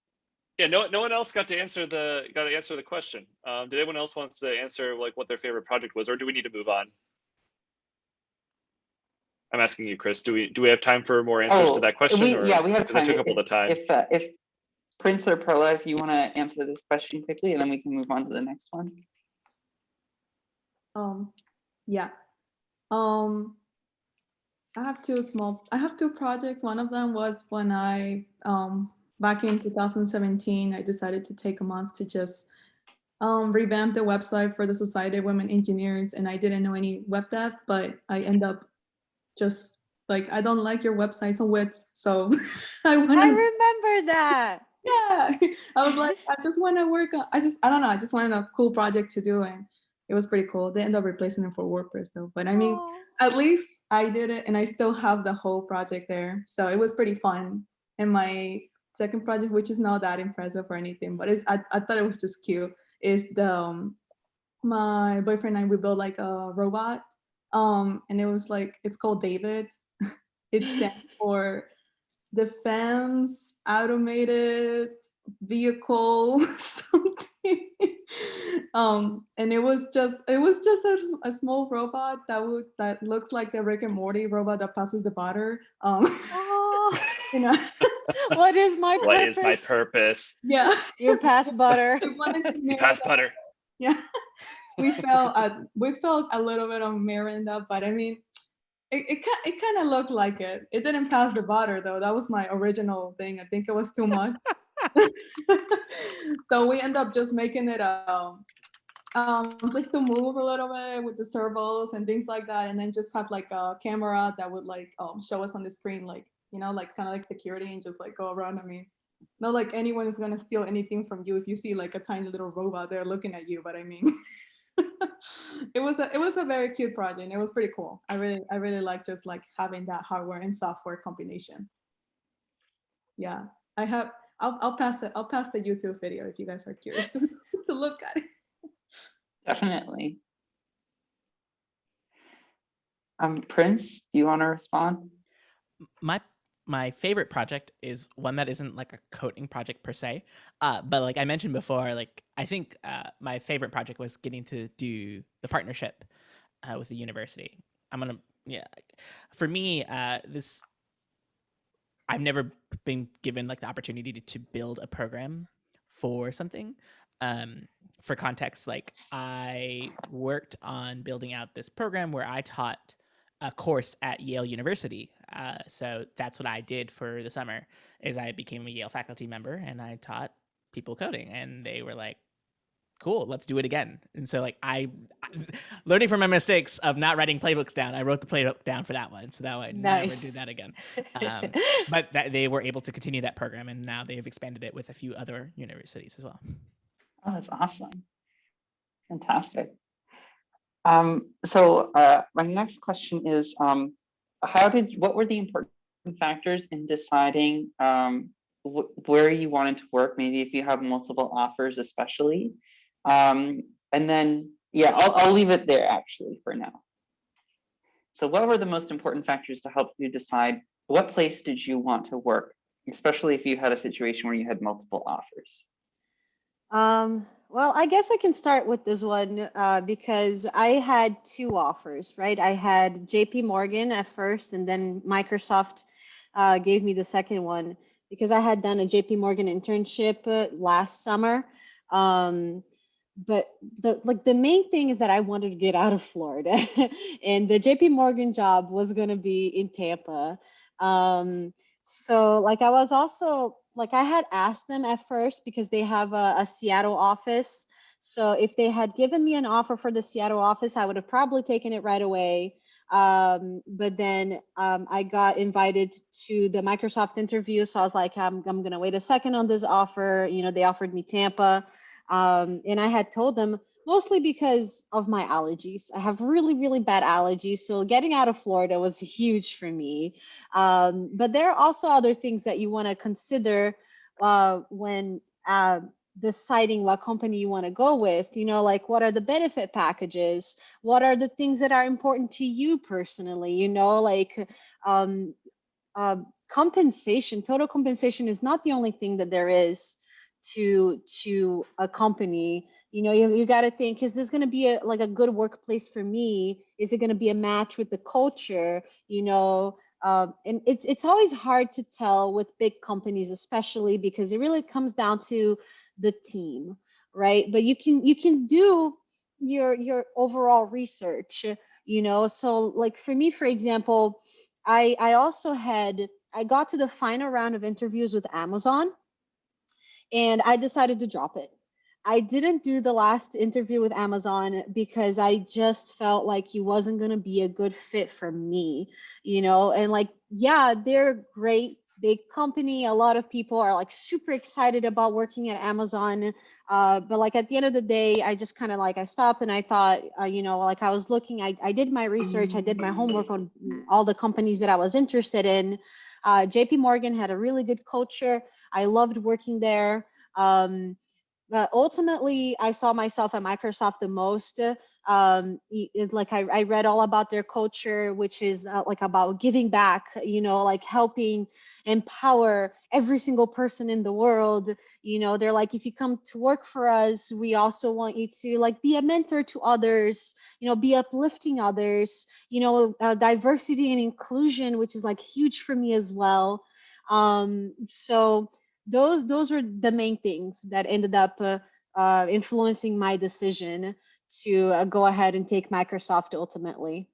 Yeah, no one else got to answer the question. Did anyone else wants to answer like what their favorite project was, or do we need to move on? I'm asking you, Chris. Do we have time for more answers to that question? Yeah, we have time. That took up all the time. If Prince or Perla, if you want to answer this question quickly, and then we can move on to the next one. Yeah. I have two projects. One of them was when I back in 2017, I decided to take a month to just revamp the website for the Society of Women Engineers, and I didn't know any web dev, but I end up just like, I don't like your website on Wix, so I remember that. Yeah, I was like, I just want to work on, I don't know, I just wanted a cool project to do, and it was pretty cool. They ended up replacing it for WordPress though, but I mean, at least I did it, and I still have the whole project there, so it was pretty fun. And my second project, which is not that impressive or anything, but I thought it was just cute, is the my boyfriend and I, we built like a robot, and it was like, it's called David. It stands for Defense Automated Vehicle something. And it was just a small robot that looks like the Rick and Morty robot that passes the butter. You know. What is my purpose? What is my purpose? Yeah. You pass butter. We wanted to You pass butter. Yeah. We felt a little bit of Miranda, but I mean, it kind of looked like it. It didn't pass the butter though. That was my original thing. I think it was too much. So we end up just making it just to move a little bit with the servos and things like that, and then just have like a camera that would like show us on the screen, like, you know, like kind of like security, and just like go around. I mean, not like anyone is gonna steal anything from you if you see like a tiny little robot there looking at you, but I mean. It was a very cute project, and it was pretty cool. I really like just like having that hardware and software combination. Yeah, I'll pass the YouTube video if you guys are curious to look at it. Definitely. Prince, do you want to respond? My favorite project is one that isn't like a coding project per se, but like I mentioned before, like I think my favorite project was getting to do the partnership with the university. For me, I've never been given like the opportunity to build a program for something. For context, like I worked on building out this program where I taught a course at Yale University. So that's what I did for the summer, is I became a Yale faculty member and I taught people coding, and they were like, cool, let's do it again. And so like I learning from my mistakes of not writing playbooks down, I wrote the playbook down for that one. So that way I never do that again. But they were able to continue that program, and now they've expanded it with a few other universities as well. Oh, that's awesome. Fantastic. So my next question is, what were the important factors in deciding where you wanted to work, maybe if you have multiple offers especially? And then, yeah, I'll leave it there actually for now. So what were the most important factors to help you decide what place did you want to work, especially if you had a situation where you had multiple offers? Well, I guess I can start with this one because I had two offers, right? I had JP Morgan at first, and then Microsoft gave me the second one because I had done a JP Morgan internship last summer. But the main thing is that I wanted to get out of Florida, and the JP Morgan job was going to be in Tampa. So like I was also like, I had asked them at first because they have a Seattle office. So if they had given me an offer for the Seattle office, I would have probably taken it right away. But then I got invited to the Microsoft interview. So I was like, I'm going to wait a second on this offer. You know, they offered me Tampa. And I had told them, mostly because of my allergies. I have really, really bad allergies. So getting out of Florida was huge for me. But there are also other things that you want to consider when deciding what company you want to go with, like what are the benefit packages, what are the things that are important to you personally, like um, uh, compensation, total compensation is not the only thing that there is to a company. You got to think, is this going to be a good workplace for me? Is it going to be a match with the culture? And it's always hard to tell with big companies, especially because it really comes down to the team, right? But you can do your overall research, so like for me, for example, I also I got to the final round of interviews with Amazon, and I decided to drop it. I didn't do the last interview with Amazon because I just felt like he wasn't going to be a good fit for me, and like, yeah, they're a great big company. A lot of people are like super excited about working at Amazon. But like at the end of the day, I just kind of like, I stopped and I thought, like I was looking, I did my research, I did my homework on all the companies that I was interested in. JP Morgan had a really good culture. I loved working there. But ultimately, I saw myself at Microsoft the most. Like I read all about their culture, which is like about giving back, like helping empower every single person in the world. They're like, if you come to work for us, we also want you to like be a mentor to others, be uplifting others, diversity and inclusion, which is like huge for me as well. So those were the main things that ended up influencing my decision to go ahead and take Microsoft ultimately.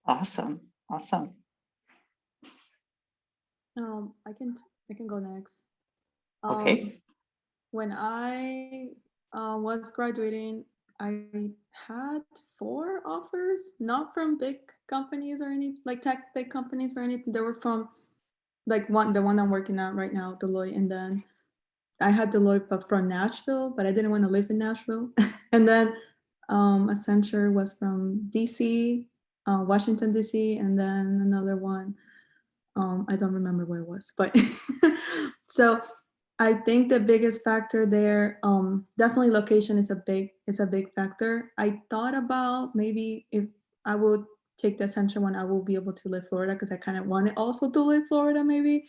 Awesome. Awesome. I can go next. Okay. When I was graduating, I had 4 offers, not from big companies or any like tech big companies or anything. They were from like the one I'm working at right now, Deloitte, and then I had Deloitte but from Nashville, but I didn't want to live in Nashville. And then Accenture was from DC, Washington DC, and then another one. I don't remember where it was, but so I think the biggest factor there, definitely location is a big factor. I thought about maybe if I would take the Accenture one, I will be able to live Florida because I kind of wanted also to live Florida maybe.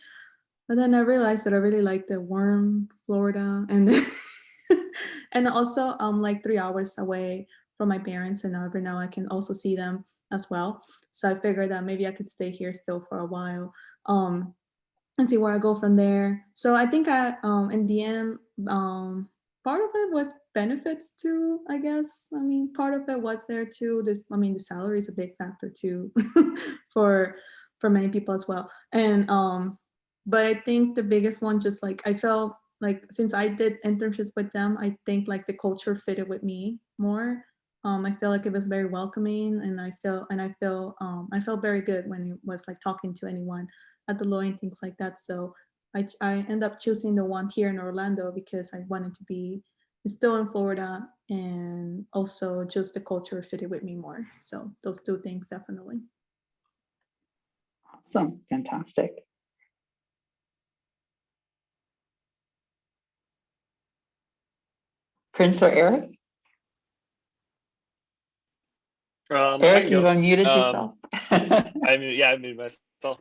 But then I realized that I really like the warm Florida, and and also like 3 hours away from my parents, and every now I can also see them as well. So I figured that maybe I could stay here still for a while, and see where I go from there. So I think in the end, part of it was benefits too, I guess. I mean, part of it was there too. The salary is a big factor too for many people as well. And but I think the biggest one, just like I felt like since I did internships with them, I think like the culture fitted with me more. I feel like it was very welcoming, and I felt very good when it was like talking to anyone at the law and things like that. So I end up choosing the one here in Orlando because I wanted to be still in Florida, and also just the culture fitted with me more. So those 2 things definitely. Awesome. Fantastic. Prince or Eric? I Eric, can you've go. unmuted yourself. I muted myself.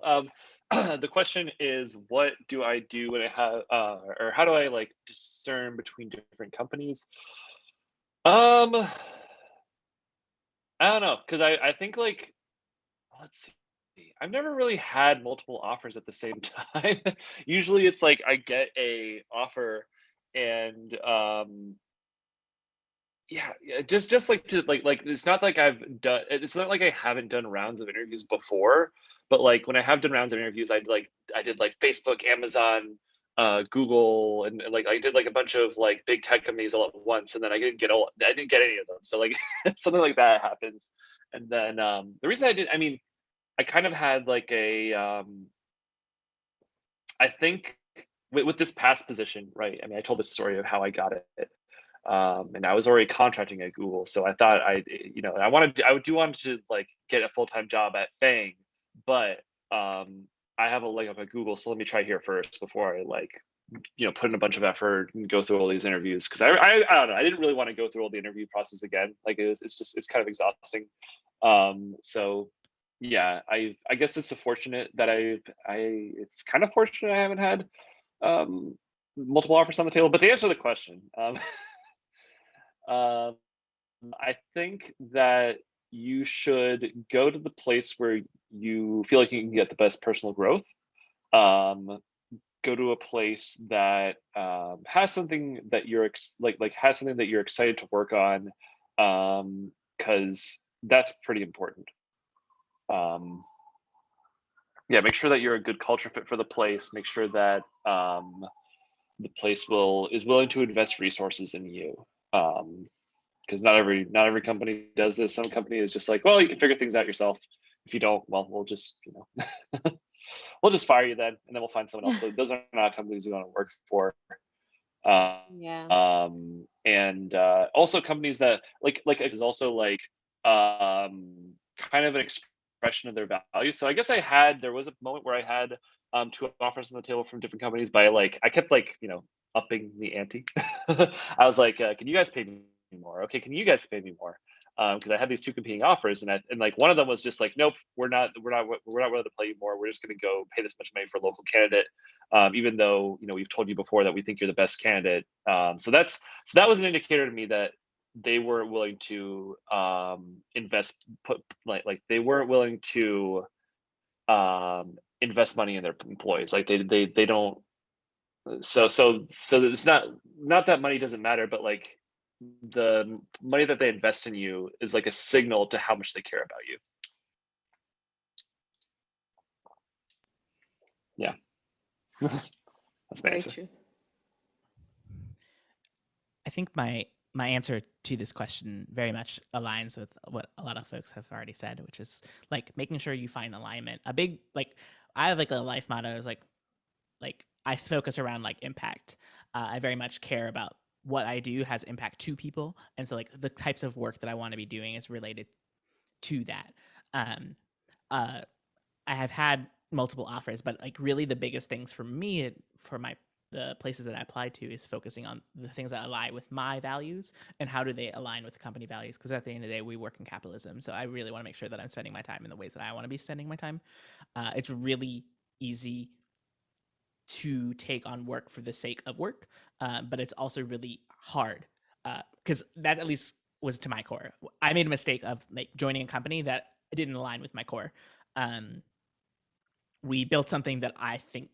The question is, what do I do when I have, or how do I like discern between different companies? I don't know, because I think like, let's see. I've never really had multiple offers at the same time. Usually it's like I get a offer and yeah, just like to like it's not like it's not like I haven't done rounds of interviews before, but like when I have done rounds of interviews, I did like Facebook, Amazon, Google, and like I did like a bunch of like big tech companies all at once, and then I didn't get any of them. So like something like that happens. And then the reason I mean, I kind of had like a I think with this past position, right? I mean, I told the story of how I got it. And I was already contracting at Google, so I thought I do want to like get a full-time job at Fang, but I have a leg up at Google, so let me try here first before I like put in a bunch of effort and go through all these interviews, because I don't know, I didn't really want to go through all the interview process again. Like it's kind of exhausting. So yeah, I guess it's fortunate that it's kind of fortunate I haven't had multiple offers on the table. But to answer the question, I think that you should go to the place where you feel like you can get the best personal growth. Go to a place that has something that you're has something that you're excited to work on, because that's pretty important. Yeah, make sure that you're a good culture fit for the place. Make sure that the place is willing to invest resources in you. Because not every company does this. Some company is just like, well, you can figure things out yourself. If you don't, well, we'll just we'll just fire you then, and then we'll find someone else. So those are not companies you want to work for. Yeah. And also companies that is also kind of an expression of their value. So I guess there was a moment where I had 2 offers on the table from different companies, but I kept upping the ante. I was like, can you guys pay me more? Okay, can you guys pay me more? Because I had these 2 competing offers, and one of them was just like, nope, we're not willing to pay you more. We're just going to go pay this much money for a local candidate, even though we've told you before that we think you're the best candidate. So that was an indicator to me that they weren't willing to invest. They weren't willing to invest money in their employees. Like they don't. So it's not that money doesn't matter, but the money that they invest in you is like a signal to how much they care about you. Yeah. That's my Very answer. true. I think my answer to this question very much aligns with what a lot of folks have already said, which is making sure you find alignment. A big I have a life motto is like I focus around impact. I very much care about what I do has impact to people, and so the types of work that I want to be doing is related to that. I have had multiple offers, but really the biggest things for me for the places that I applied to is focusing on the things that align with my values and how do they align with the company values, because at the end of the day we work in capitalism, so I really want to make sure that I'm spending my time in the ways that I want to be spending my time. It's really easy to take on work for the sake of work, but it's also really hard because that at least was to my core. I made a mistake of joining a company that didn't align with my core. We built something that I think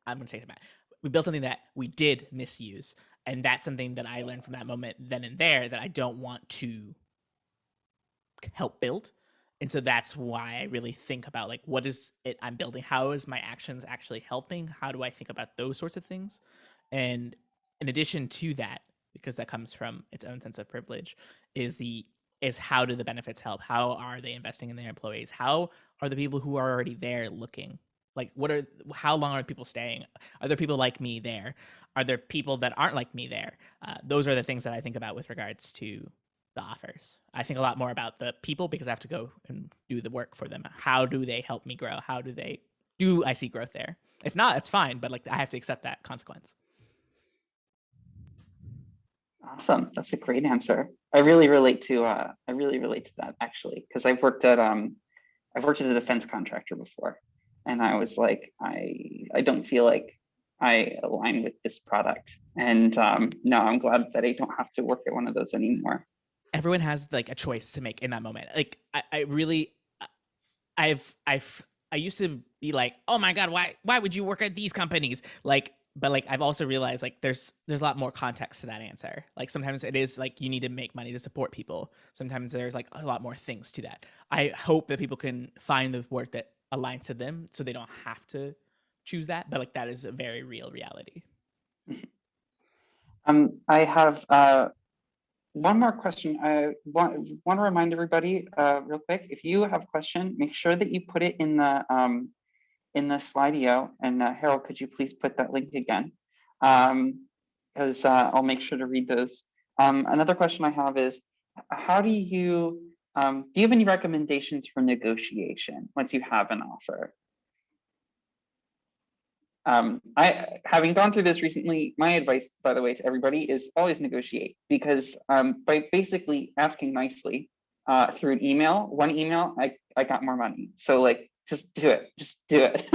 I'm going to say that we built something that we did misuse, and that's something that I learned from that moment then and there that I don't want to help build. And so that's why I really think about what is it I'm building? How is my actions actually helping? How do I think about those sorts of things? And in addition to that, because that comes from its own sense of privilege, is how do the benefits help? How are they investing in their employees? How are the people who are already there looking? How long are people staying? Are there people like me there? Are there people that aren't like me there? Those are the things that I think about with regards to the offers. I think a lot more about the people because I have to go and do the work for them. How do they help me grow? Do I see growth there? If not, it's fine, but I have to accept that consequence. Awesome. That's a great answer. I really relate to that actually, because I've worked at a defense contractor before, and I was like, I don't feel like I align with this product. And no, I'm glad that I don't have to work at one of those anymore. Everyone has a choice to make in that moment. I used to be like, oh my God, why would you work at these companies? But I've also realized there's a lot more context to that answer. Sometimes it is you need to make money to support people. Sometimes there's a lot more things to that. I hope that people can find the work that aligns to them so they don't have to choose that. But that is a very real reality. I have one more question. I want to remind everybody real quick, if you have a question, make sure that you put it in the Slido. And Harold, could you please put that link again? Because I'll make sure to read those. Another question I have is, how do you have any recommendations for negotiation once you have an offer? Having gone through this recently, my advice, by the way, to everybody is always negotiate, because by basically asking nicely through an email, one email, I got more money. So like, just do it, just do it.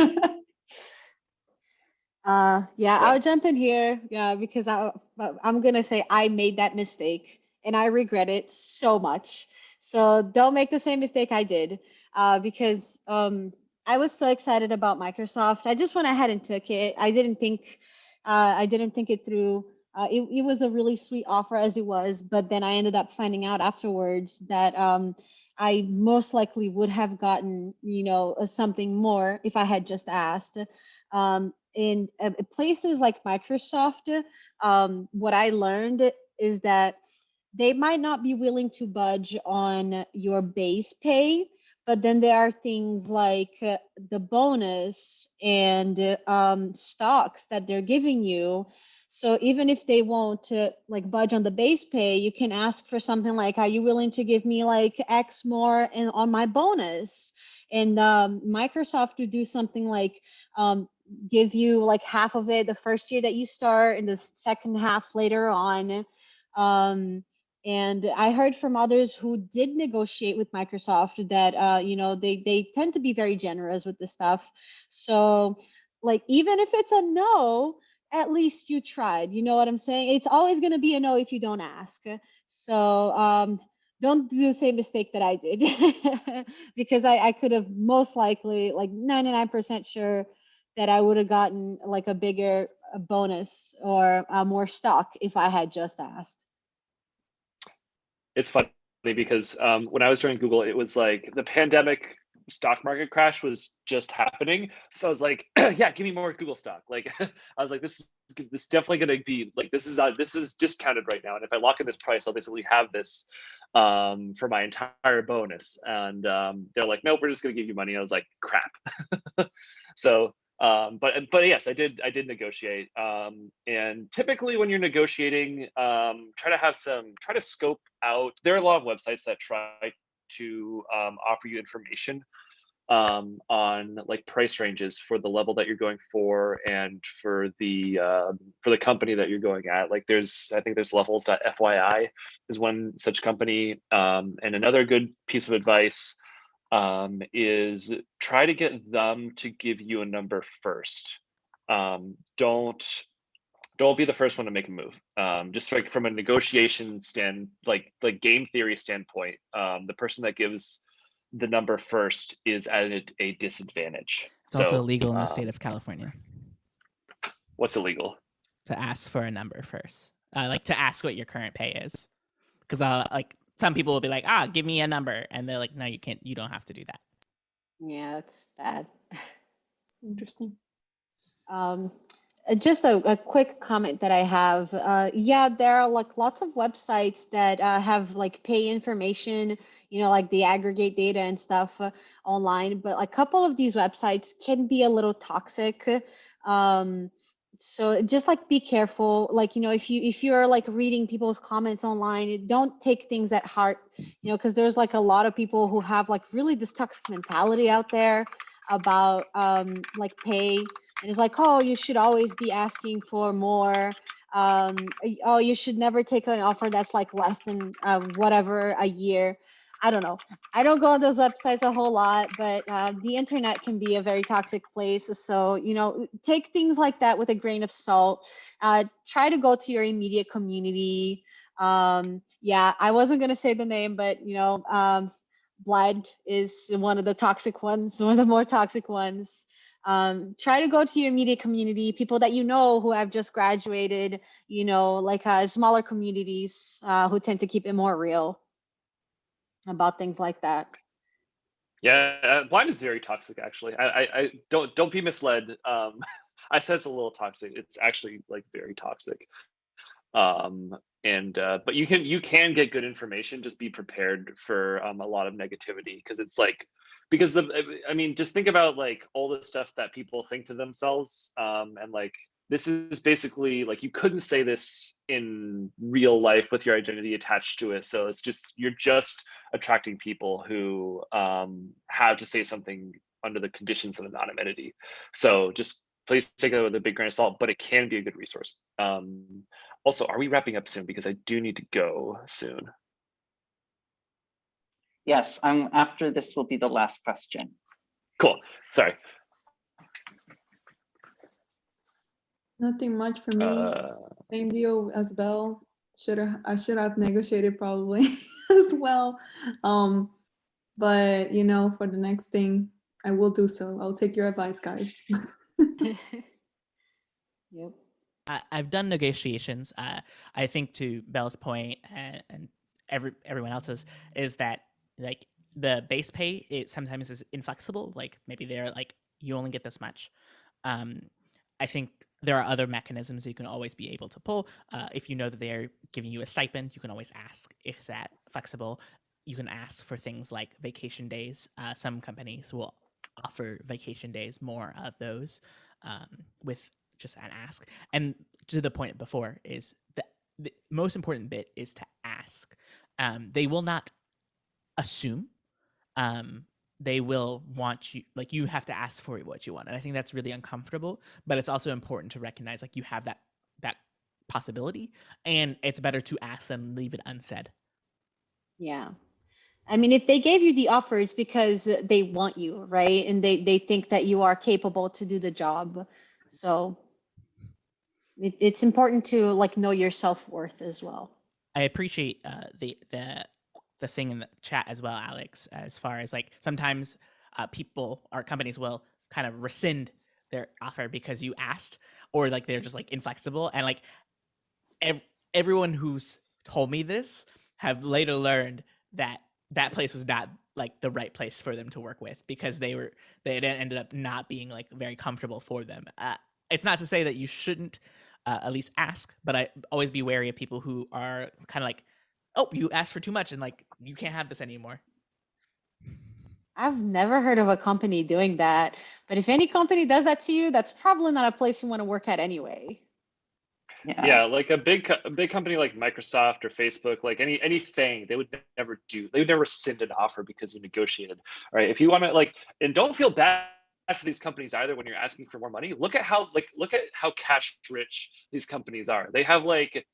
Yeah, I'll jump in here. Yeah, because I'm gonna say I made that mistake and I regret it so much. So don't make the same mistake I did. Because I was so excited about Microsoft. I just went ahead and took it. I didn't think it through. It was a really sweet offer as it was, but then I ended up finding out afterwards that I most likely would have gotten, something more if I had just asked. In places like Microsoft, what I learned is that they might not be willing to budge on your base pay, but then there are things like the bonus and stocks that they're giving you. So even if they won't like budge on the base pay, you can ask for something like, "Are you willing to give me like X more and on my bonus?" And Microsoft would do something like give you like half of it the first year that you start, and the second half later on. And I heard from others who did negotiate with Microsoft that they tend to be very generous with this stuff. So like even if it's a no, at least you tried. You know what I'm saying? It's always going to be a no if you don't ask. So don't do the same mistake that I did because I could have most likely, like 99% sure, that I would have gotten like a bigger bonus or more stock if I had just asked. It's funny because when I was joining Google, it was like the pandemic stock market crash was just happening. So I was like, yeah, give me more Google stock. Like I was like, this is definitely going to be like, this is discounted right now. And if I lock in this price, I'll basically have this for my entire bonus. And they're like, nope, we're just going to give you money. I was like, crap. So but yes, I did negotiate. And typically when you're negotiating, try to scope out. There are a lot of websites that try to offer you information on like price ranges for the level that you're going for and for the company that you're going at. Like I think there's levels.fyi is one such company. And another good piece of advice is try to get them to give you a number first. Don't be the first one to make a move. Just like from a negotiation like game theory standpoint, the person that gives the number first is at a disadvantage. It's also illegal in the state of California. What's illegal? To ask for a number first, like to ask what your current pay is, because like some people will be like, give me a number, and they're like, no, you can't. You don't have to do that. Yeah, that's bad. Interesting. Just a quick comment that I have. Yeah, there are like lots of websites that have like pay information, like they aggregate data and stuff online. But a couple of these websites can be a little toxic. So just like be careful. Like, if you're like reading people's comments online, don't take things at heart, because there's like a lot of people who have like really this toxic mentality out there about like pay. And it's like, oh, you should always be asking for more. Oh, you should never take an offer that's like less than whatever a year. I don't know. I don't go on those websites a whole lot, but the internet can be a very toxic place. So, take things like that with a grain of salt. Try to go to your immediate community. Yeah, I wasn't going to say the name, but, Blood is one of the toxic ones, one of the more toxic ones. Try to go to your immediate community, people that who have just graduated, like smaller communities who tend to keep it more real about things like that. Yeah, blind is very toxic. Actually, I don't be misled. I said it's a little toxic. It's actually like very toxic. But you can get good information. Just be prepared for a lot of negativity, because it's like, just think about like all the stuff that people think to themselves, and like this is basically like you couldn't say this in real life with your identity attached to it. So you're just attracting people who have to say something under the conditions of anonymity. So just please take it with a big grain of salt, but it can be a good resource. Also, are we wrapping up soon? Because I do need to go soon. Yes, after this will be the last question. Cool. Sorry. Nothing much for me. Same deal as Belle. I should have negotiated probably as well. But you know, for the next thing, I will do so. I'll take your advice, guys. Yep. I've done negotiations. I think to Belle's point and everyone else's is that like the base pay it sometimes is inflexible. Like maybe they're like you only get this much. I think there are other mechanisms you can always be able to pull. If you know that they're giving you a stipend, you can always ask, is that flexible? You can ask for things like vacation days. Some companies will offer vacation days, more of those with just an ask. And to the point before is that the most important bit is to ask. They will not assume. They will want you, like you have to ask for what you want. And I think that's really uncomfortable, but it's also important to recognize like you have that possibility, and it's better to ask than leave it unsaid. Yeah. I mean, if they gave you the offer, it's because they want you, right? And they think that you are capable to do the job. So it's important to like know your self-worth as well. I appreciate the thing in the chat as well, Alex, as far as like sometimes people or companies will kind of rescind their offer because you asked, or like they're just like inflexible. And like everyone who's told me this have later learned that that place was not like the right place for them to work with, because they ended up not being like very comfortable for them. It's not to say that you shouldn't at least ask, but I always be wary of people who are kind of like, oh, you asked for too much and like you can't have this anymore. I've never heard of a company doing that, but if any company does that to you, that's probably not a place you want to work at anyway. Yeah, like a big company like Microsoft or Facebook, like any FANG, they would never rescind an offer because you negotiated, right? If you want to like, and don't feel bad for these companies either when you're asking for more money. Look at how cash rich these companies are. They have like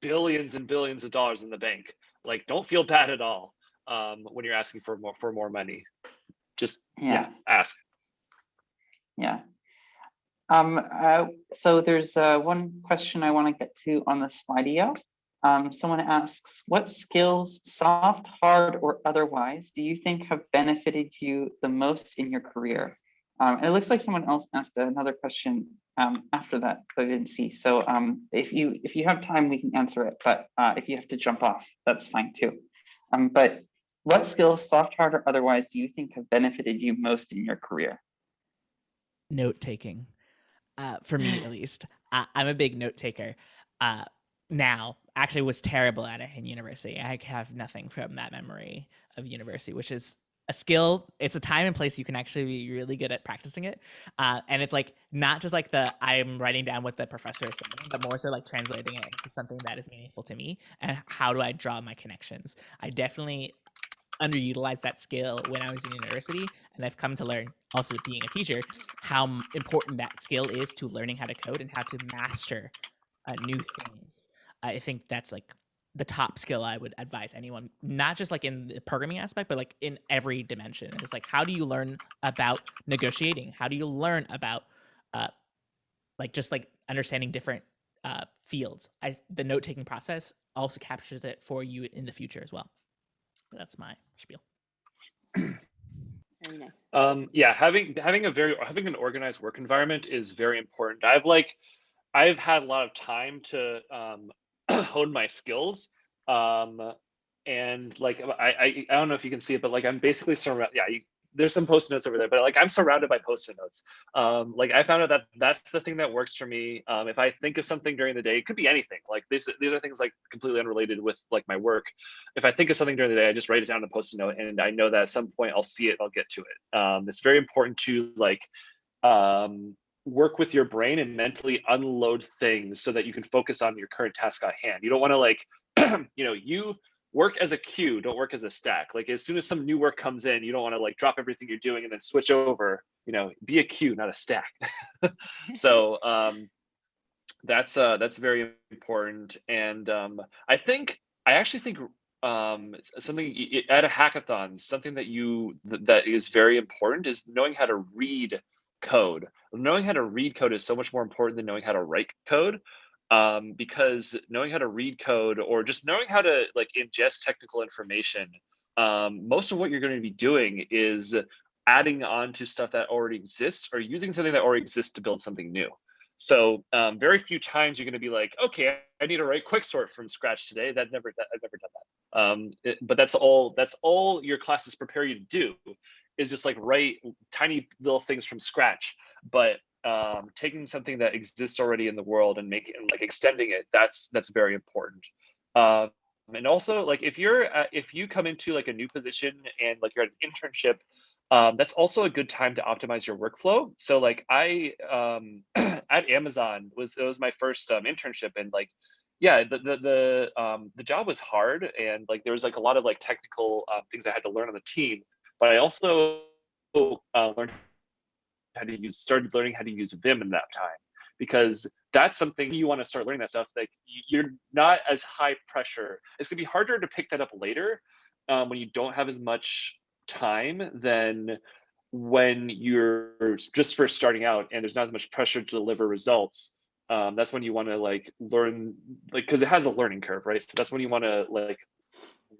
billions and billions of dollars in the bank. Like, don't feel bad at all when you're asking for more money. Just ask. Yeah. So there's one question I want to get to on the Slido. Someone asks, what skills, soft, hard, or otherwise, do you think have benefited you the most in your career? And it looks like someone else asked another question after that, but I didn't see. So if you have time, we can answer it. But if you have to jump off, that's fine too. But what skills, soft, hard, or otherwise, do you think have benefited you most in your career? Note taking. For me at least. I'm a big note taker. Now, actually was terrible at it in university. I have nothing from that memory of university, which is a skill. It's a time and place you can actually be really good at practicing it. And it's like not just like I'm writing down what the professor is saying, but more so like translating it into something that is meaningful to me, and how do I draw my connections. I definitely underutilized that skill when I was in university, and I've come to learn, also being a teacher, how important that skill is to learning how to code and how to master new things. I think that's like the top skill I would advise anyone, not just like in the programming aspect, but like in every dimension. It's like, how do you learn about negotiating? How do you learn about like just like understanding different fields? The note-taking process also captures it for you in the future as well. That's my spiel. Very nice. Yeah, having an organized work environment is very important. I've had a lot of time to hone my skills, and like I don't know if you can see it, but like I'm basically surrounded. Yeah, there's some post-it notes over there, but like I'm surrounded by post-it notes. Like I found out that's the thing that works for me. If I think of something during the day, it could be anything. Like these are things like completely unrelated with like my work. If I think of something during the day, I just write it down in a post-it note, and I know that at some point I'll see it, I'll get to it. It's very important to like work with your brain and mentally unload things so that you can focus on your current task at hand. You don't want to like, you work as a queue, don't work as a stack. Like as soon as some new work comes in, you don't want to like drop everything you're doing and then switch over. You know, be a queue, not a stack. So that's very important. And I actually think something at a hackathon, something that is very important is knowing how to read code. Knowing how to read code is so much more important than knowing how to write code. Because knowing how to read code or just knowing how to like ingest technical information, most of what you're going to be doing is adding on to stuff that already exists or using something that already exists to build something new. So very few times you're going to be like, okay, I need to write quicksort from scratch today. I've never done that. But that's all your classes prepare you to do, is just like write tiny little things from scratch. But taking something that exists already in the world and making like extending it, that's very important. And also, like if you come into like a new position and like you're at an internship, that's also a good time to optimize your workflow. So like I at Amazon it was my first internship, and like yeah, the job was hard, and like there was like a lot of like technical things I had to learn on the team, but I also started learning how to use Vim in that time, because that's something you want to start learning that stuff. Like you're not as high pressure. It's gonna be harder to pick that up later when you don't have as much time than when you're just first starting out and there's not as much pressure to deliver results. That's when you want to like learn, like, because it has a learning curve, right? So that's when you want to like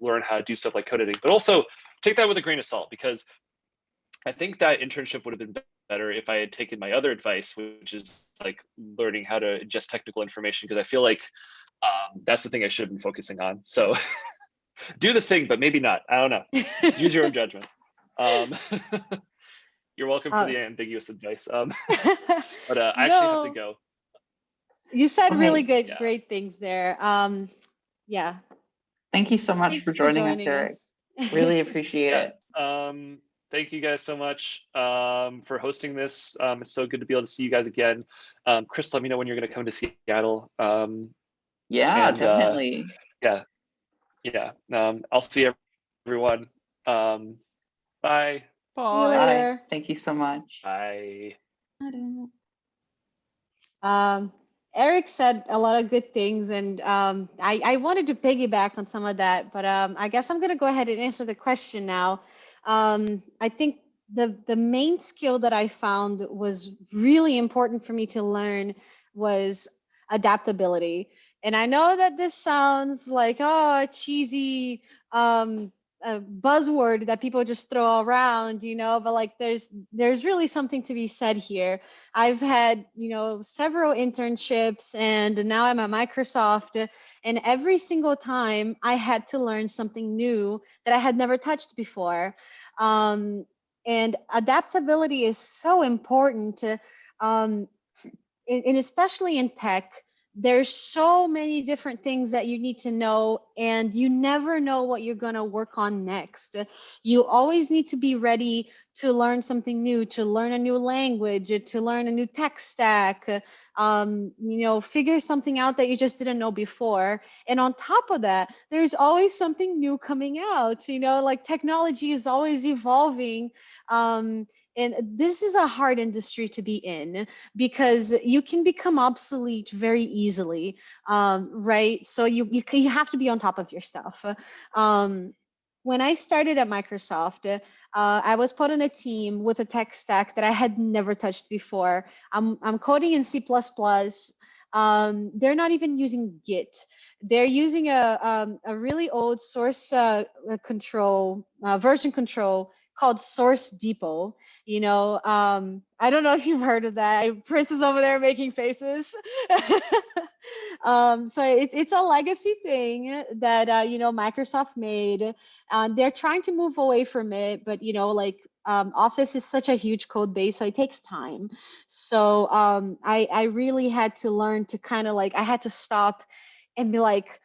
learn how to do stuff like code editing, but also take that with a grain of salt, because I think that internship would have been better if I had taken my other advice, which is like learning how to ingest technical information, because I feel like that's the thing I should have been focusing on. So do the thing, but maybe not. I don't know. Use your own judgment. You're welcome for the ambiguous advice. But I actually have to go. You said really Okay. good, great things there. Yeah. Thank you so much Thanks for joining us, Eric. Really appreciate it. Thank you guys so much for hosting this. It's so good to be able to see you guys again. Chris, let me know when you're going to come to Seattle. Yeah, definitely. Yeah. I'll see everyone. Bye. See you later. Thank you so much. Bye. Eric said a lot of good things, and I wanted to piggyback on some of that, but I guess I'm going to go ahead and answer the question now. I think the main skill that I found was really important for me to learn was adaptability. And I know that this sounds like a cheesy a buzzword that people just throw around, but like there's really something to be said here. I've had, several internships, and now I'm at Microsoft, and every single time I had to learn something new that I had never touched before. And adaptability is so important, and especially in tech. There's so many different things that you need to know, and you never know what you're going to work on next. You always need to be ready to learn something new, to learn a new language, to learn a new tech stack, figure something out that you just didn't know before. And on top of that, there's always something new coming out, like technology is always evolving. And this is a hard industry to be in, because you can become obsolete very easily, right? So you have to be on top of your stuff. When I started at Microsoft, I was put on a team with a tech stack that I had never touched before. I'm coding in C++. They're not even using Git. They're using a really old source version control called Source Depot. I don't know if you've heard of that. Prince is over there making faces. So it's a legacy thing that Microsoft made. They're trying to move away from it, but Office is such a huge code base, so it takes time. So I really had to learn to kind of I had to stop and be like,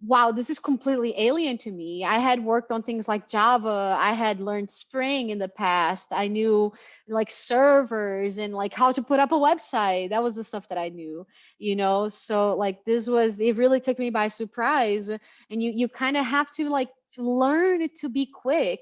wow, this is completely alien to me. I had worked on things like Java. I had learned Spring in the past. I knew like servers and like how to put up a website. That was the stuff that I knew, you know? So like it really took me by surprise. And you kind of have to like learn to be quick.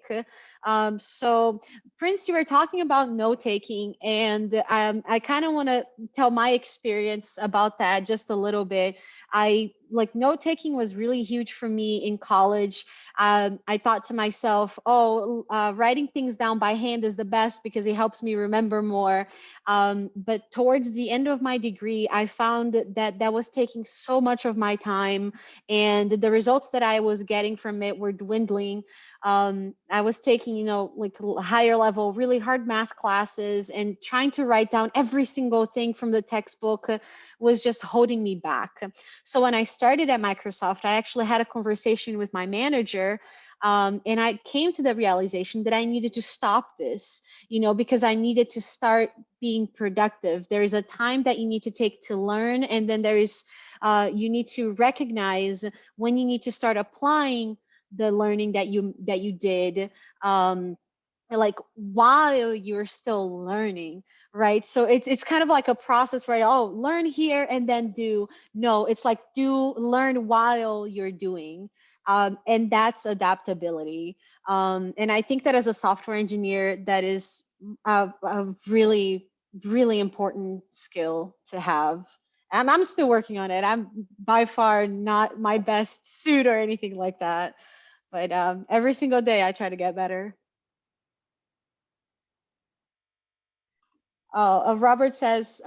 So Prince, you were talking about note taking, and I kind of want to tell my experience about that just a little bit. I like note taking was really huge for me in college. I thought to myself, oh, writing things down by hand is the best because it helps me remember more. But towards the end of my degree, I found that that was taking so much of my time, and the results that I was getting from it were dwindling. I was taking, like higher level, really hard math classes, and trying to write down every single thing from the textbook was just holding me back. So when I started at Microsoft, I actually had a conversation with my manager. And I came to the realization that I needed to stop this, because I needed to start being productive. There is a time that you need to take to learn, and then you need to recognize when you need to start applying the learning that you did, like while you're still learning, right? So it's kind of like a process where, oh, learn here and then do. No, it's like learn while you're doing. And that's adaptability. And I think that as a software engineer, that is a really, really important skill to have. I'm still working on it. I'm by far not my best suit or anything like that, but every single day I try to get better. Oh, Robert says,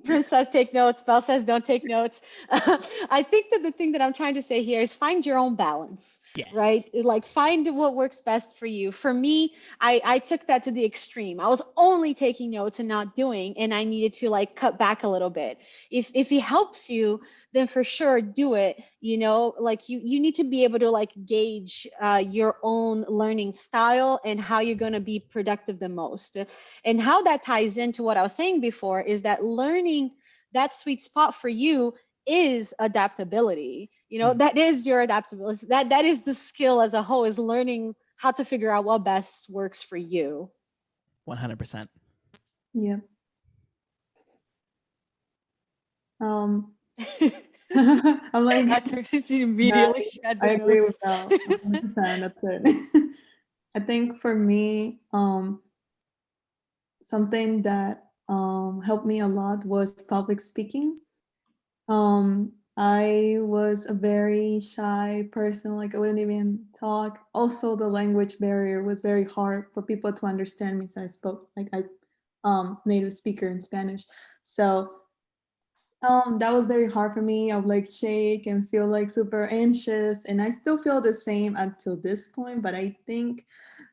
Prince says take notes. Belle says don't take notes. I think that the thing that I'm trying to say here is find your own balance, right? Yes. Like find what works best for you. For me, I took that to the extreme. I was only taking notes and not doing, and I needed to like cut back a little bit. If it helps you, then for sure do it. Like you need to be able to like gauge your own learning style and how you're going to be productive the most. And how that ties into what I was saying before is that learning that sweet spot for you is adaptability. That is your adaptability. That is the skill as a whole, is learning how to figure out what best works for you. 100%. Yeah. I'm like, She immediately nice. shut I the agree notes. with that 100%. That's it. I think for me, something that helped me a lot was public speaking. I was a very shy person, like I wouldn't even talk. Also, the language barrier was very hard for people to understand me, so I spoke like I native speaker in Spanish. So that was very hard for me. I would like shake and feel like super anxious, and I still feel the same until this point, but I think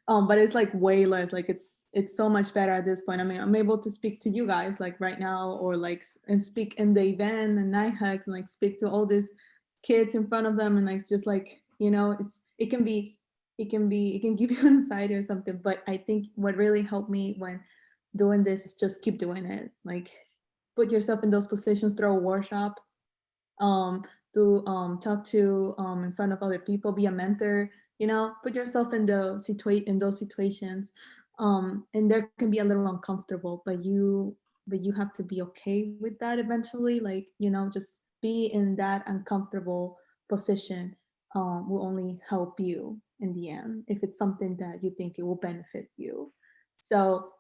but it's like way less. Like it's so much better at this point. I mean, I'm able to speak to you guys like right now, or like and speak in the event and night hacks, and like speak to all these kids in front of them, and like it's just like it can give you anxiety or something. But I think what really helped me when doing this is just keep doing it. Like put yourself in those positions through a workshop, um, to talk to in front of other people, be a mentor. Put yourself in those situations, and there can be a little uncomfortable, but you have to be okay with that eventually. Like just be in that uncomfortable position will only help you in the end if it's something that you think it will benefit you. So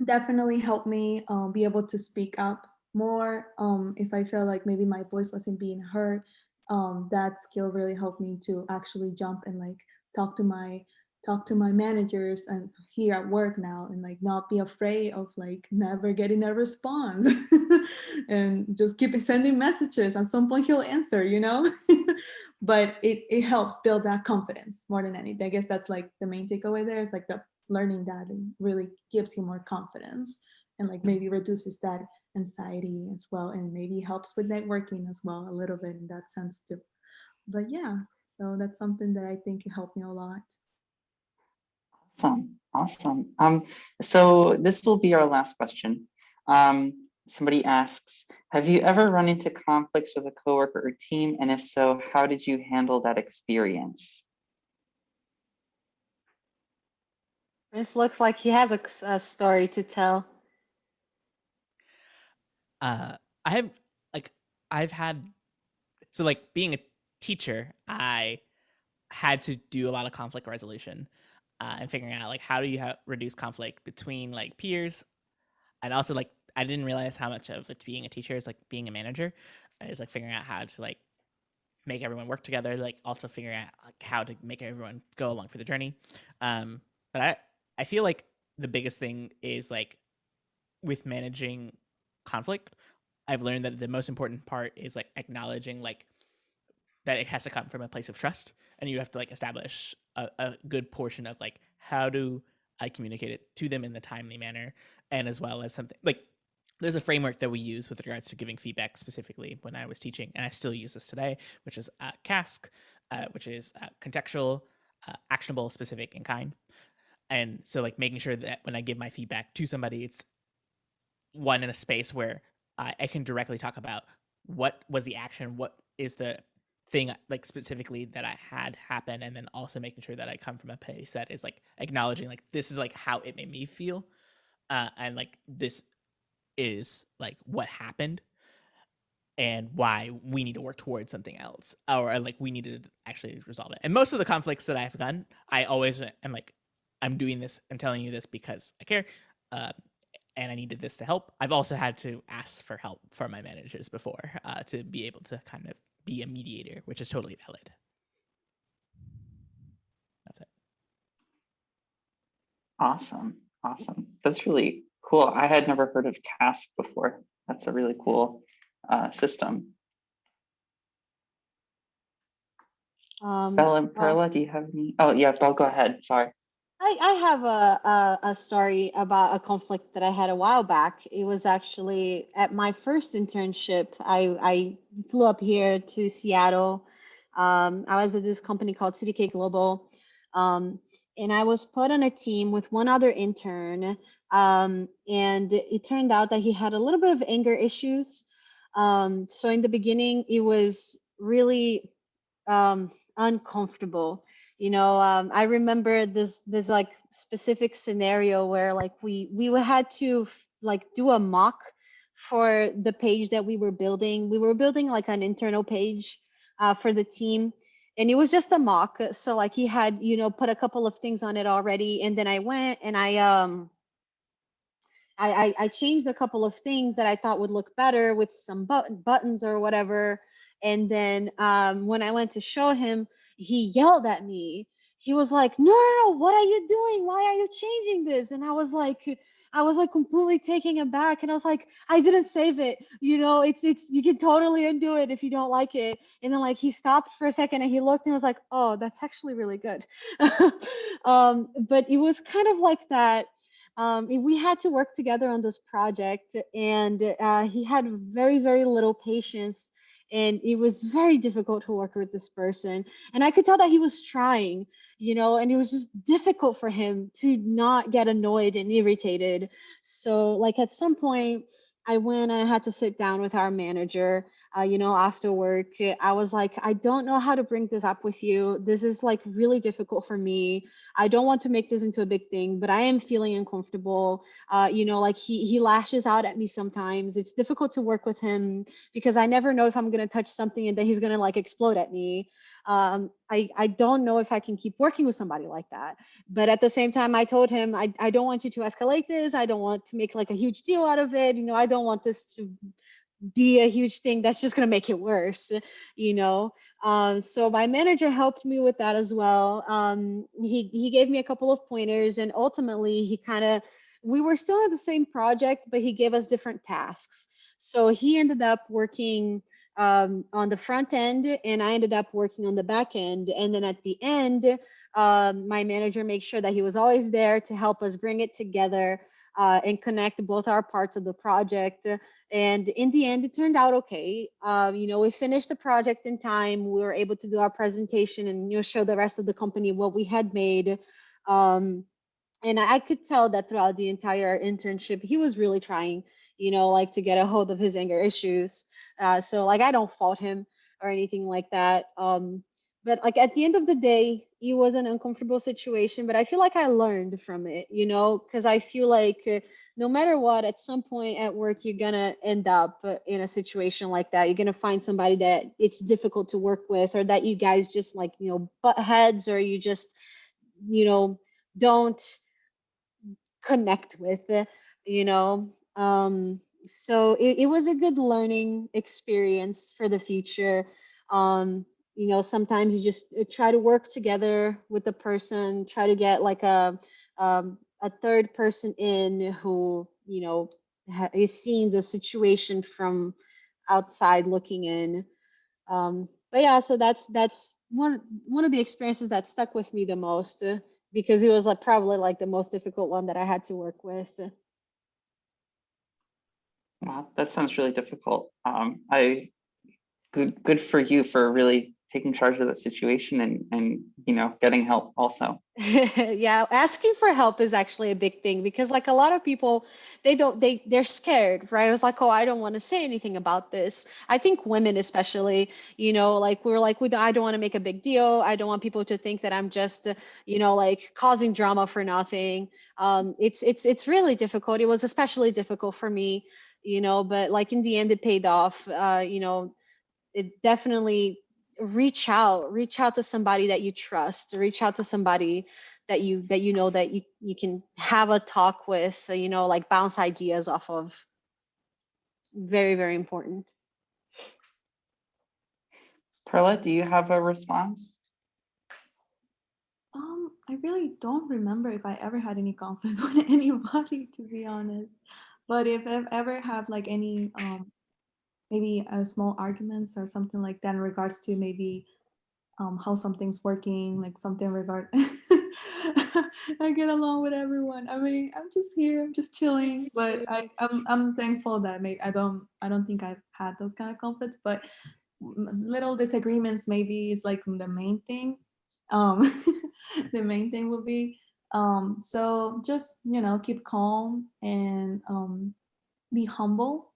definitely helped me be able to speak up more if I felt like maybe my voice wasn't being heard. That skill really helped me to actually jump and like talk to my talk to my managers and here at work now, and like not be afraid of like never getting a response and just keep sending messages. At some point he'll answer. But it helps build that confidence more than anything. I guess that's like the main takeaway there, is like the learning that really gives you more confidence, and like maybe reduces that anxiety as well, and maybe helps with networking as well a little bit in that sense too. But yeah, so that's something that I think helped me a lot. Awesome. So this will be our last question. somebody asks, have you ever run into conflicts with a coworker or team? And if so, how did you handle that experience? This looks like he has a story to tell. I have like I've had so like being a teacher, I had to do a lot of conflict resolution and figuring out like how do you reduce conflict between like peers, and also like I didn't realize how much of it being a teacher is like being a manager is like figuring out how to like make everyone work together, like also figuring out like how to make everyone go along for the journey. But I feel like the biggest thing is like with managing conflict, I've learned that the most important part is like acknowledging like that it has to come from a place of trust, and you have to like establish a good portion of like how do I communicate it to them in the timely manner, and as well as something like there's a framework that we use with regards to giving feedback specifically when I was teaching, and I still use this today, which is CASC, which is contextual, actionable, specific, and kind. And so like making sure that when I give my feedback to somebody, it's one in a space where I can directly talk about what was the action, what is the thing like specifically that I had happen, and then also making sure that I come from a place that is like acknowledging like this is like how it made me feel, and like this is like what happened and why we need to work towards something else, or like we need to actually resolve it. And most of the conflicts that I've done, I always am like, I'm doing this, I'm telling you this because I care, and I needed this to help. I've also had to ask for help from my managers before to be able to kind of be a mediator, which is totally valid. That's it. Awesome. Awesome. That's really cool. I had never heard of CASC before. That's a really cool system. Bella and Perla, do you have any? Oh yeah, Belle, go ahead. Sorry. I have a story about a conflict that I had a while back. It was actually at my first internship. I flew up here to Seattle. I was at this company called CDK Global, and I was put on a team with one other intern. And it turned out that he had a little bit of anger issues. So in the beginning, it was really uncomfortable. I remember this like specific scenario where like we had to like do a mock for the page that we were building. We were building like an internal page for the team, and it was just a mock. So like he had put a couple of things on it already, and then I went and I changed a couple of things that I thought would look better with some buttons or whatever. And then when I went to show him, he yelled at me. He was like, "No, no, no, what are you doing? Why are you changing this?" And I was like completely taken aback. And I was like, "I didn't save it. It's you can totally undo it if you don't like it." And then like he stopped for a second and he looked and was like, "Oh, that's actually really good." But it was kind of like that. We had to work together on this project, and he had very, very little patience, and it was very difficult to work with this person. And I could tell that he was trying, and it was just difficult for him to not get annoyed and irritated. So, like, at some point, I went and I had to sit down with our manager. After work, I was like, I don't know how to bring this up with you. This is like really difficult for me. I don't want to make this into a big thing, but I am feeling uncomfortable. Like he lashes out at me sometimes. It's difficult to work with him because I never know if I'm gonna touch something and then he's gonna like explode at me. I don't know if I can keep working with somebody like that. But at the same time, I told him I don't want you to escalate this. I don't want to make like a huge deal out of it. I don't want this to be a huge thing that's just going to make it worse. So my manager helped me with that as well. He gave me a couple of pointers, and ultimately he kind of we were still in the same project, but he gave us different tasks. So he ended up working on the front end, and I ended up working on the back end. And then at the end, my manager made sure that he was always there to help us bring it together and connect both our parts of the project. And in the end, it turned out okay. We finished the project in time. We were able to do our presentation and show the rest of the company what we had made. And I could tell that throughout the entire internship, he was really trying, like to get a hold of his anger issues. So like I don't fault him or anything like that. But like at the end of the day, it was an uncomfortable situation, but I feel like I learned from it, because I feel like no matter what, at some point at work, you're gonna end up in a situation like that. You're gonna find somebody that it's difficult to work with, or that you guys just like, butt heads, or you just, don't connect with, you know. So it was a good learning experience for the future. Sometimes you just try to work together with the person, try to get like a third person in who, is seeing the situation from outside looking in. But yeah, so that's one of the experiences that stuck with me the most, because it was like probably like the most difficult one that I had to work with. Wow, that sounds really difficult. Good for you for really taking charge of the situation and getting help also. Yeah, asking for help is actually a big thing, because like a lot of people, they're scared, right? I was like, oh, I don't want to say anything about this. I think women especially, like we're like, I don't want to make a big deal. I don't want people to think that I'm just like causing drama for nothing. It's really difficult. It was especially difficult for me, but like in the end it paid off. It definitely reach out to somebody that you trust, reach out to somebody that you can have a talk with, like bounce ideas off of. Very, very important. Perla, do you have a response? I really don't remember if I ever had any conflicts with anybody, to be honest. But if I've ever had like any maybe small arguments or something like that in regards to maybe how something's working, like something regard I get along with everyone. I mean, I'm just here, I'm just chilling, but I'm thankful that maybe I don't think I've had those kind of conflicts, but little disagreements maybe is like the main thing. The main thing would be so just keep calm and be humble,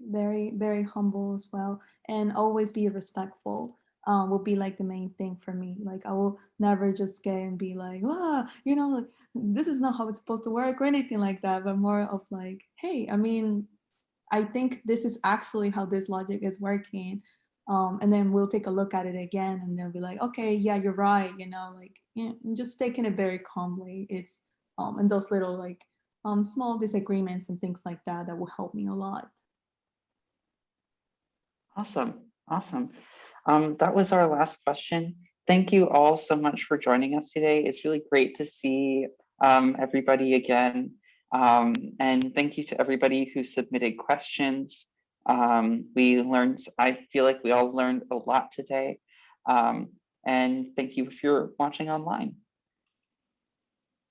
very very humble as well, and always be respectful. Will be like the main thing for me. Like I will never just get and be like, like this is not how it's supposed to work or anything like that, but more of like, hey, I mean, I think this is actually how this logic is working. And then we'll take a look at it again and they'll be like, okay, yeah, you're right. Just taking it very calmly. It's and those little like small disagreements and things like that that will help me a lot. Awesome. That was our last question. Thank you all so much for joining us today. It's really great to see everybody again. And thank you to everybody who submitted questions. I feel like we all learned a lot today. And thank you if you're watching online.